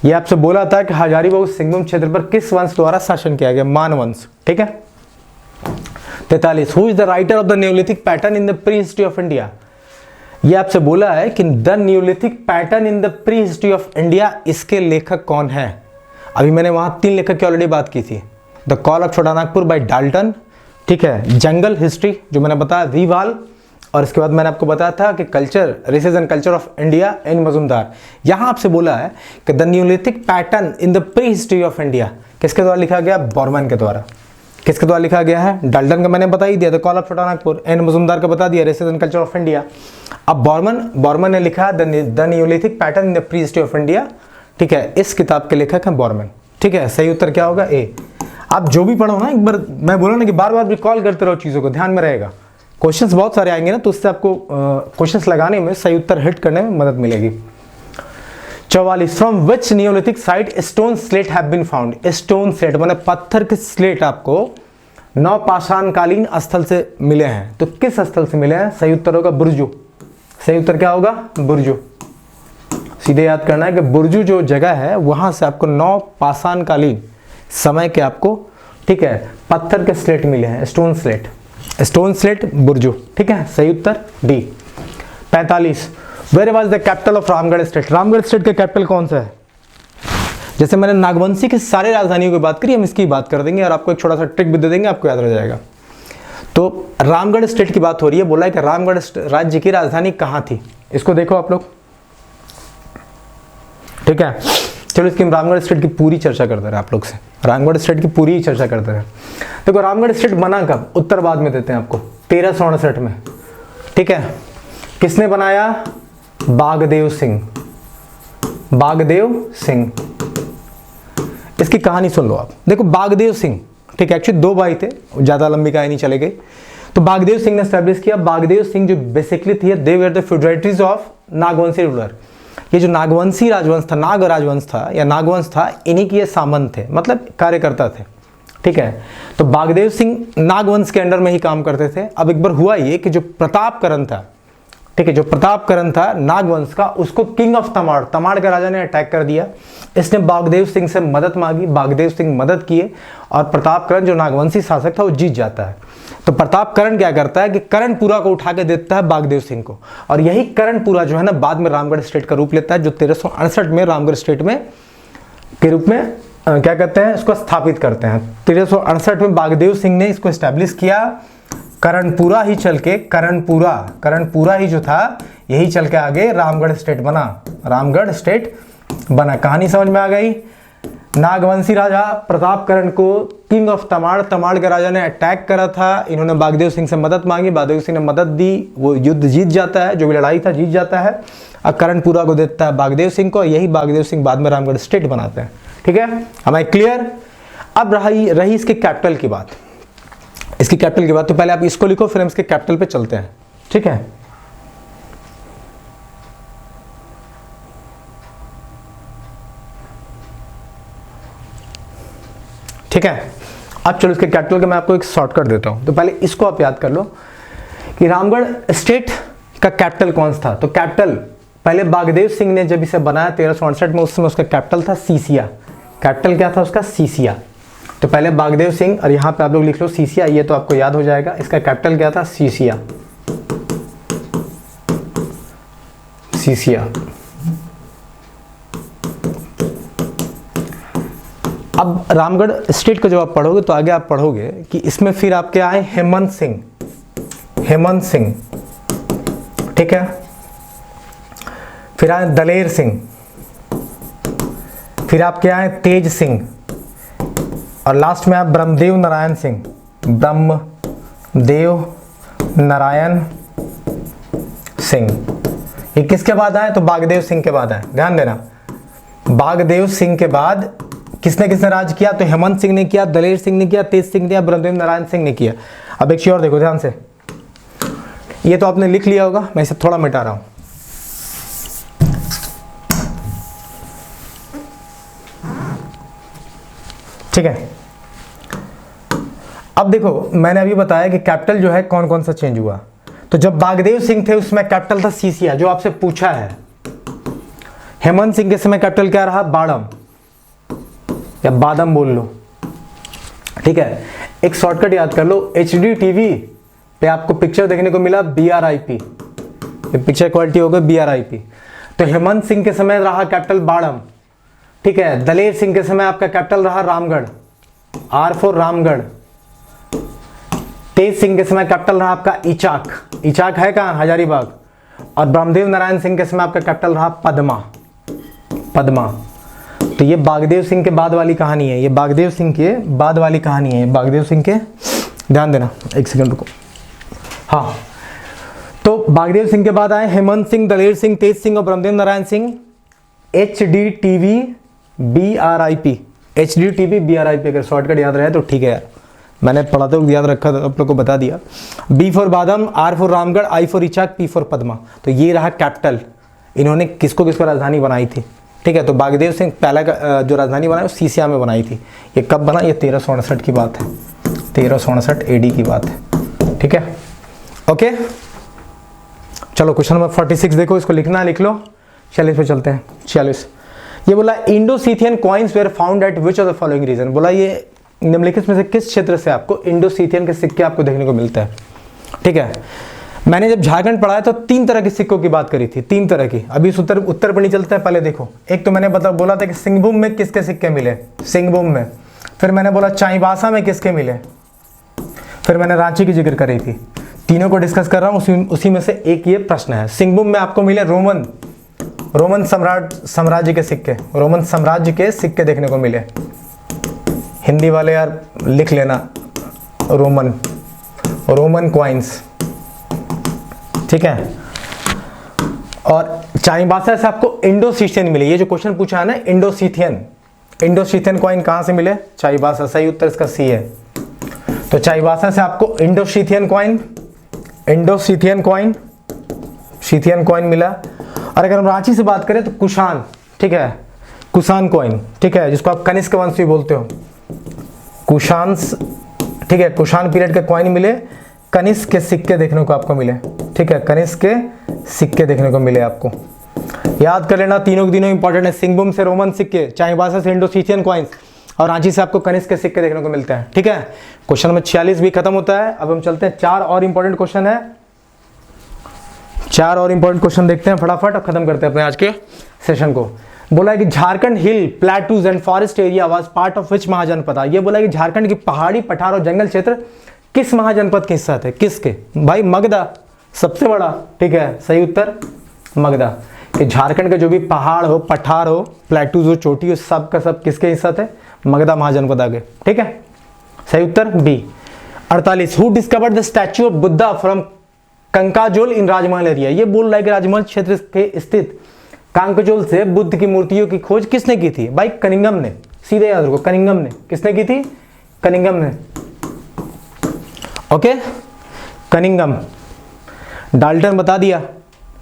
ये आपसे बोला था कि हजारीबाग सिंहभूम क्षेत्र पर किस वंश द्वारा शासन किया गया? मान वंश। ठीक है। 43, who is the writer of the neolithic pattern in the prehistory of India. ये आपसे बोला है कि the neolithic pattern in the prehistory of India, इसके लेखक कौन है? अभी मैंने वहां 3 लेखक की ऑलरेडी बात की थी। द कॉल ऑफ छोटा नागपुर बाय डाल्टन, ठीक है, जंगल हिस्ट्री जो मैंने बताया रीवाल, और इसके बाद मैंने आपको बताया था कि culture, races and culture of India N Majumdar. यहां आपसे बोला है कि the neolithic pattern in the prehistory of India किसके द्वारा लिखा गया? बॉर्मन के द्वारा। किसके द्वारा लिखा गया है? डाल्टन का मैंने बता ही दिया, द कॉल ऑफ छोटा नागपुर। एन मजुमदार का बता दिया, races and culture of India. अब बॉर्मन ने लिखा the neolithic pattern in the prehistory of India. ठीक है, इस किताब के लेखक हैं बॉर्मन। ठीक है, सही उत्तर क्या होगा? ए। आप जो भी पढ़ो ना, एक बार मैं बोला ना कि बार बार रिकॉल करते रहो चीजों को, ध्यान में रहेगा। क्वेश्चंस बहुत सारे आएंगे ना, तो उससे आपको क्वेश्चंस लगाने में, सही उत्तर हिट करने में मदद मिलेगी। 44, from which neolithic site stone slate have been found. Stone slate माने पत्थर के स्लेट आपको नवपाषाणकालीन स्थल से मिले हैं। तो किस स्थल से मिले हैं? सही उत्तर होगा बुर्जू। सही उत्तर क्या होगा? बुर्जू। सीधे याद करना है कि बुर्जू जो जगह है वहां से आपको नवपाषाणकालीन समय के आपको, ठीक है, पत्थर के स्लेट मिले हैं, स्टोन स्लेट बुर्जू। ठीक है, सही उत्तर D. 45, where was the capital of Ramgarh state. Ramgarh state का कैपिटल कौन सा है? जैसे मैंने नागवंशी की सारी राजधानियों की बात करी, हम इसकी बात कर देंगे और आपको एक छोटा सा ट्रिक भी दे देंगे, आपको याद रह जाएगा। तो रामगढ़ स्टेट की बात हो रही है, बोला है कि रामगढ़ राज्य की राजधानी कहां थी। इसको देखो आप लोग। ठीक है, चलो इसकी रामगढ़ स्टेट की पूरी चर्चा करते रहे आप लोग से, रामगढ़ स्टेट की पूरी चर्चा करते रहे। देखो रामगढ़ स्टेट बना कब? उत्तर बाद में देते हैं आपको, 1369 में। ठीक है, किसने बनाया? बागदेव सिंह। इसकी कहानी सुन लो आप। देखो बागदेव सिंह, ठीक है, एक्चुअली 2 भाई थे, ज्यादा लंबी कहानी चले गई। तो बागदेव सिंह ने स्टैब्लिश किया। बागदेव सिंह जो बेसिकली थे, they were the feudatories of Nagvanshi ruler. ये जो नागवंशी राजवंश था, नाग राजवंश था या नागवंश था, इन्हीं के ये सामंत थे, मतलब कार्यकर्ता थे। ठीक है, तो बागदेव सिंह नागवंश के अंडर में ही काम करते थे। अब एक बार हुआ ये कि जो प्रतापकरण था, ठीक है, जो प्रतापकरण था नागवंश का, उसको किंग ऑफ तमाड़ के राजा ने अटैक कर दिया। इसने बागदेव सिंह से मदद मांगी, बागदेव सिंह मदद किए और प्रतापकरण जो नागवंशी शासक था वो जीत जाता है। तो प्रतापकरण क्या करता है कि कर्णपुरा को उठा के देता है बागदेव सिंह को, और यही कर्णपुरा जो है ना बाद में रामगढ़ स्टेट का रूप लेता है, जो 1368 में रामगढ़ स्टेट में के रूप में क्या कहते हैं, इसको स्थापित करते हैं। 1368 में बागदेव सिंह ने इसको एस्टैब्लिश किया। कर्णपुरा ही चल के, कर्णपुरा ही जो था यही चल के आगे रामगढ़ स्टेट बना। कहानी समझ में आ गई। नागवंशी राजा प्रतापकरण को किंग ऑफ तमाड़ के राजा ने अटैक करा था। इन्होंने बागदेव सिंह से मदद मांगी, बागदेव सिंह ने मदद दी, वो युद्ध जीत जाता है, जो भी लड़ाई था जीत जाता है, और कर्णपुरा को देता है बागदेव सिंह को। यही बागदेव सिंह बाद में रामगढ़ स्टेट बनाते हैं। ठीक है, हमें क्लियर। अब रही इसके कैपिटल की बात। इसकी कैपिटल की बात तो पहले आप इसको लिखो, फिर हम इसके कैपिटल पे चलते हैं। ठीक है, ठीक है। अब चलो इसके कैपिटल का मैं आपको एक शॉर्टकट देता हूँ। तो पहले इसको आप याद कर लो कि रामगढ़ स्टेट का कैपिटल कौन सा था। तो कैपिटल पहले बागदेव सिंह ने जब इसे बनाया 1368 में, उस समय उसका कैपिटल था सीसिया। कैपिटल क्या था उसका? सीसिया। तो पहले बागदेव सिंह, और यहाँ पे आप लोग लिख लो सीसिया, ये तो आपको याद हो जाएगा। इसका कैपिटल क्या था? सीसिया। सीसिया। अब रामगढ़ स्टेट को जब आप पढ़ोगे तो आगे आप पढ़ोगे कि इसमें फिर आपके आए हेमंत सिंह। हेमंत सिंह, ठीक है। फिर आए दलेर सिंह, फिर आपके आए तेज सिंह, और लास्ट में आए ब्रह्मदेव नारायण सिंह। ब्रह्मदेव नारायण सिंह। ये किसके बाद आए? तो बागदेव सिंह के बाद आए। ध्यान देना, बागदेव सिंह के बाद किसने किसने राज किया? तो हेमंत सिंह ने किया, दलेर सिंह ने किया, तेज सिंह ने किया, ब्रह्मदेव नारायण सिंह ने किया। अब एक चीज और देखो ध्यान से, ये तो आपने लिख लिया होगा, मैं इसे थोड़ा मिटा रहा हूं। ठीक है। अब देखो मैंने अभी बताया कि कैपिटल जो है कौन कौन सा चेंज हुआ। तो जब बागदेव सिंह थे उसमें कैपिटल था सीसिया, जो आपसे पूछा है। हेमंत सिंह के समय कैपिटल क्या रहा? बाड़म या बादम बोल लो, ठीक है। एक शॉर्टकट याद कर लो, HD TV पे आपको पिक्चर देखने को मिला BRIP, ये पिक्चर क्वालिटी हो गई BRIP। तो हेमंत सिंह के समय रहा कैपिटल बाड़म, ठीक है। दलेर सिंह के समय आपका कैपिटल रहा रामगढ़, R फॉर रामगढ़। तेज सिंह के समय कैपिटल रहा आपका इचाक, इचाक है कहाँ? हजारीबाग। और ब्रह्मदेव नारायण सिंह के समय आपका कैपिटल रहा पद्मा, पद्मा। तो ये बागदेव सिंह के बाद वाली कहानी है, ये बागदेव सिंह के बाद वाली कहानी है, बागदेव सिंह के, ध्यान देना, एक सेकंड रुको। हाँ, तो बागदेव सिंह के बाद आए हेमंत सिंह, दलेर सिंह, तेज सिंह और Brahmadev Narayan Singh. HD TV BRIP, HD TV BRIP, अगर शॉर्टकट याद रहे तो ठीक है यार, मैंने पढ़ा तो याद रखा था, आप लोग को बता दिया। B for बादम, R for Ramgarh, I for Ichak, P for Padma. तो ये रहा कैपिटल, इन्होंने किसको किसको राजधानी बनाई थी, ठीक है। तो बागदेव सिंह पहला जो राजधानी बनाई वो सीसिया में बनाई थी। ये कब बना? ये 1369 की बात है, 1369 AD की बात है, ठीक है। ओके, चलो क्वेश्चन नंबर 46 देखो, इसको लिखना है, लिख लो। 46 पे चलते हैं। 46 ये बोला Indo Scythian coins were found at which of the following region. बोला ये निम्नलिखित में से किस क्षेत्र से आपको इंडोसीथियन के सिक्के आपको देखने को मिलते हैं, ठीक है। मैंने जब झारखंड पढ़ाया तो 3 तरह के सिक्कों की बात करी थी, 3 तरह की। अभी इस उत्तर पर नहीं चलते हैं, पहले देखो। एक तो मैंने बोला था कि सिंहभूम में किसके सिक्के मिले, सिंहभूम में। फिर मैंने बोला चाईबासा में किसके मिले, फिर मैंने रांची की जिक्र करी थी। तीनों को डिस्कस कर रहा हूं, उसी में से एक ये प्रश्न है। सिंहभूम में आपको मिले रोमन साम्राज्य के सिक्के, रोमन साम्राज्य के सिक्के देखने को मिले। हिंदी वाले यार लिख लेना, रोमन कॉइन्स, ठीक है। और चाईबासा से आपको इंडोसीथियन मिले। ये जो क्वेश्चन पूछा है ना, इंडोसीथियन कॉइन कहां से मिले? चाईबासा। सही उत्तर इसका सी है। तो चाईबासा से आपको इंडोसीथियन कॉइन मिला। और अगर हम रांची से बात करें तो कुषाण, ठीक है, कुषाण कॉइन, ठीक है, जिसको आप कनिष्क वंश भी बोलते हो, कुषाण, ठीक है। कुषाण पीरियड के कॉइन मिले, कनिष्क के सिक्के देखने को आपको मिले, ठीक है, कनिष्क के सिक्के देखने को मिले आपको। याद कर लेना, तीनों इंपॉर्टेंट है। सिंहभूम से रोमन सिक्के, चाईबासा से इंडोसीथियन कॉइन्स, और रांची से आपको कनिष्क के सिक्के देखने को मिलते हैं, ठीक है। क्वेश्चन नंबर 46 भी खत्म होता है। अब हम चलते हैं, 4 और इंपॉर्टेंट क्वेश्चन है, 4 और इंपॉर्टेंट क्वेश्चन देखते हैं फटाफट और खत्म करते हैं अपने आज के सेशन को। बोला है कि Jharkhand hill plateaus and forest area was part of which Mahajanapada. ये बोला है कि झारखंड की पहाड़ी, पठार और जंगल क्षेत्र किस महाजनपद के हिस्सा थे? किसके? भाई मगधा सबसे बड़ा, ठीक है, सही उत्तर मगधा। कि झारखंड के जो भी पहाड़ हो, पठार हो, प्लेटूज हो, चोटी हो, सब का सब किसके हिस्सा थे? मगधा महाजनपद आगे, ठीक है, सही उत्तर B. 48 who discovered the statue of Buddha from Kankajol in Rajmahal area. ये बोल रहा है कि राजमहल क्षेत्र के स्थित कांकजोल से बुद्ध की मूर्तियों की खोज किसने की थी? भाई कनिंघम ने, सीधे याद रखो, कनिंघम ने। किसने की थी? कनिंघम ने, ओके, कनिंघम। डाल्टन बता दिया,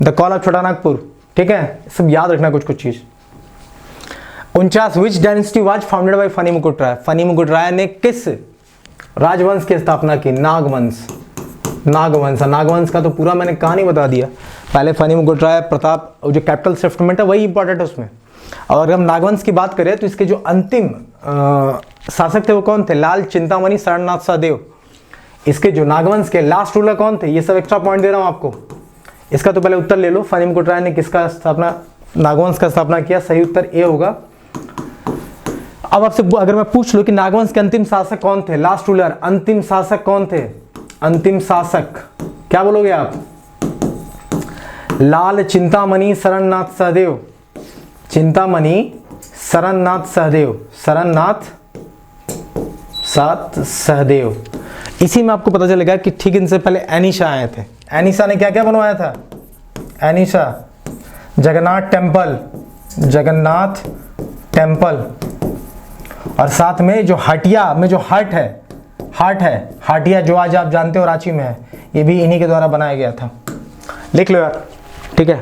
द कॉल ऑफ छोटा नागपुर, ठीक है, सब याद रखना कुछ कुछ चीज। 49 विच dynasty was founded by funny मुकुट राय? फनी मुकुट राय ने किस राजवंश की स्थापना की? नागवंश। नागवंश का तो पूरा मैंने कहानी बता दिया। पहले फनी मुकुट राय, प्रताप, जो कैपिटल शिफ्टमेंट है वही इंपॉर्टेंट है उसमें। और अगर हम नागवंश की बात करें तो इसके जो अंतिम शासक थे वो कौन थे? लाल चिंतामणि शरणनाथ सहदेव। इसके जो नागवंश के लास्ट रूलर कौन थे? ये सब एक्स्ट्रा पॉइंट दे रहा हूं आपको। इसका तो पहले उत्तर ले लो। फनी मुकुट राय ने किसका स्थापना, नागवंश का स्थापना किया? सही उत्तर ए होगा। अब आपसे अगर मैं पूछ लूं कि नागवंश के अंतिम शासक कौन थे? लास्ट रूलर, अंतिम शासक कौन थे? अंतिम शासक क्या बोलोगे आप? लाल चिंतामणि शरणनाथ सहदेव। चिंतामणि शरणनाथ सहदेव, सहदेव। इसी में आपको पता चलेगा कि ठीक इनसे पहले एनिशा आए थे। एनिशा ने क्या क्या बनवाया था? एनिशा जगन्नाथ टेम्पल, और साथ में जो हटिया में जो हाट है, हटिया जो आज आप जानते हो रांची में है, ये भी इन्हीं के द्वारा बनाया गया था। लिख लो यार, ठीक है,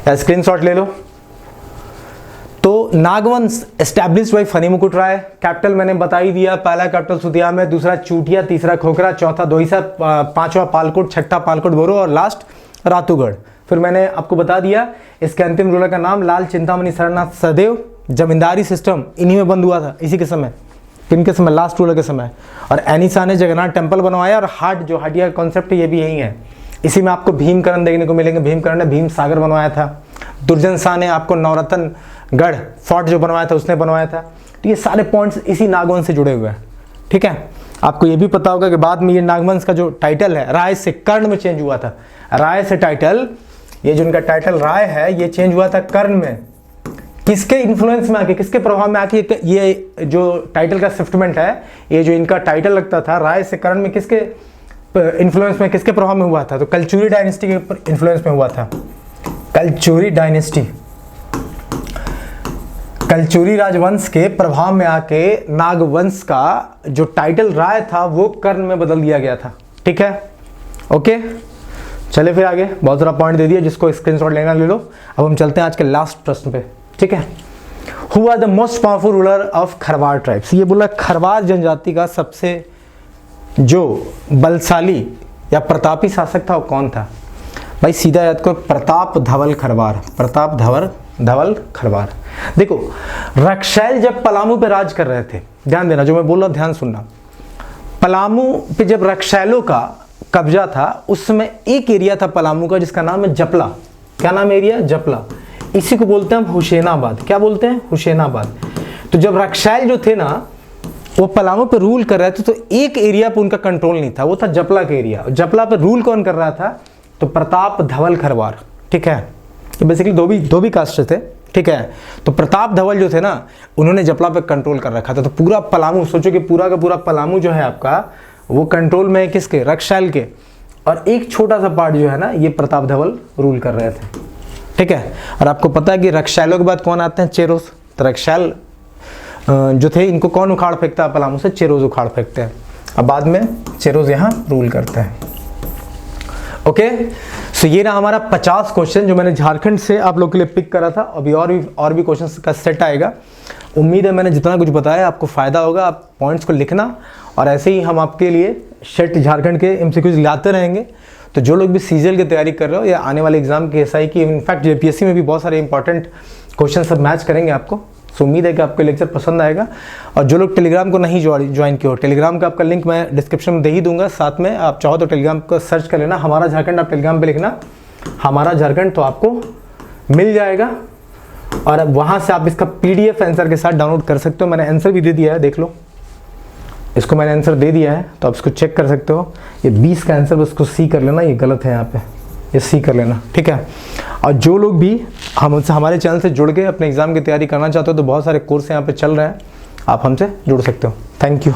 या स्क्रीनशॉट ले लो। तो नागवंश एस्टैब्लिश्ड बाय फनी मुकुट राय। कैपिटल मैंने बता ही दिया, पहला कैपिटल सुतिया में, दूसरा चूटिया, तीसरा खोखरा, चौथा दोईसा, पांचवा पालकोट, छठा पालकोट बोरो और लास्ट रातूगढ़। फिर मैंने आपको बता दिया इसके अंतिम रूलर का नाम लाल चिंतामणि शरणनाथ सहदेव। जमींदारी सिस्टम इन्हीं में बंद हुआ था, इसी के समय, किनके समय? लास्ट रूलर के समय। और एनिशा ने जगन्नाथ टेम्पल बनवाया, और हाट जो हटिया कॉन्सेप्ट है ये भी यही है। इसी में आपको भीमकरण देखने को मिलेंगे। भीमकरण ने भीम सागर बनवाया था। दुर्जन शाह ने आपको नवरत्नगढ़ फोर्ट जो बनवाया था उसने बनवाया था। तो ये सारे पॉइंट्स इसी नागवंश से जुड़े हुए हैं, ठीक है। आपको ये भी पता होगा कि बाद में ये नागवंश का जो टाइटल है राय से कर्ण में चेंज हुआ था। राय से टाइटल, ये जो इनका टाइटल राय है ये चेंज हुआ था कर्ण में। किसके इन्फ्लुएंस में आके, किसके प्रभाव में आके ये जो टाइटल का शिफ्टमेंट है, ये जो इनका टाइटल लगता था राय से कर्ण में, किसके इन्फ्लुएंस में, किसके प्रभाव में हुआ था? तो कलचुरी डायनेस्टी के ऊपर इन्फ्लुएंस में हुआ था। कलचुरी डायनेस्टी, कलचुरी राजवंश के प्रभाव में आके नागवंश का जो टाइटल राय था वो कर्ण में बदल दिया गया था, ठीक है। ओके, चले फिर आगे। बहुत सारा पॉइंट दे दिया, जिसको स्क्रीनशॉट लेना ले लो। अब हम चलते हैं आज के लास्ट प्रश्न पे, ठीक है। Who are the most powerful ruler of Kharwar tribes? ये बोला खरवार जनजाति का सबसे जो बलशाली या प्रतापी शासक था वो कौन था? भाई सीधा याद करो, प्रताप धवल खरवार। प्रताप धवल खरवार। देखो, रक्षैल जब पलामू पे राज कर रहे थे, ध्यान देना जो मैं बोल रहा हूं, ध्यान सुनना। पलामू पे जब रक्षैलों का कब्जा था, उस समय एक एरिया था पलामू का जिसका नाम है जपला। क्या नाम है एरिया? जपला। इसी को बोलते हैं हम हुसैनाबाद। क्या बोलते हैं? हुसैनाबाद। तो जब रक्षैल जो थे ना वो पलामू पे रूल कर रहे थे, तो एक एरिया पे उनका कंट्रोल नहीं था, वो था जपला का एरिया। जपला पे रूल कौन कर रहा था? तो प्रताप धवल खरवार, ठीक है। ये बेसिकली दो भी कास्ट थे, ठीक है। तो प्रताप धवल जो थे ना, उन्होंने जपला पे कंट्रोल कर रखा था। तो पूरा पलामू, सोचो कि पूरा का पूरा पलामू जो है आपका, वो कंट्रोल में है किसके? रक्षैल के। और एक छोटा सा पार्ट जो है ना, ये प्रताप धवल रूल कर रहे थे, ठीक है। और आपको पता है कि रक्षैलों के बाद कौन आते हैं? चेरोस। तो रक्षैल जो थे, इनको कौन उखाड़ फेंकता है पलामू से? चेरोज उखाड़ फेंकते हैं। अब बाद में चेरोज यहाँ रूल करते हैं। ओके, सो ये रहा हमारा 50 क्वेश्चन जो मैंने झारखंड से आप लोग के लिए पिक करा था। अभी और भी क्वेश्चन का सेट आएगा। उम्मीद है मैंने जितना कुछ बताया आपको फायदा होगा। आप पॉइंट्स को लिखना, और ऐसे ही हम आपके लिए सेट झारखंड के एमसीक्यूज लाते रहेंगे। तो जो लोग भी सीजीएल की तैयारी कर रहे हो या आने वाले एग्जाम के एसआई की, इनफैक्ट जेपीएससी में भी बहुत सारे इंपॉर्टेंट क्वेश्चन सब मैच करेंगे आपको। सो उम्मीद है कि आपको लेक्चर पसंद आएगा। और जो लोग टेलीग्राम को नहीं ज्वाइन किए हो, टेलीग्राम का आपका लिंक मैं डिस्क्रिप्शन में दे ही दूंगा। साथ में आप चाहो तो टेलीग्राम को सर्च कर लेना, हमारा झारखंड। आप टेलीग्राम पे लिखना हमारा झारखंड, तो आपको मिल जाएगा। और अब वहाँ से आप इसका PDF आंसर के साथ डाउनलोड कर सकते हो। मैंने आंसर भी दे दिया है, देख लो। इसको मैंने आंसर दे दिया है, तो आप इसको चेक कर सकते हो। ये 20 का आंसर, बस इसको C कर लेना, ये गलत है यहाँ पे, ये C कर लेना, ठीक है। और जो लोग भी हमसे हमारे चैनल से जुड़ के अपने एग्जाम की तैयारी करना चाहते हो, तो बहुत सारे कोर्स यहाँ पे चल रहे हैं, आप हमसे जुड़ सकते हो। Thank you.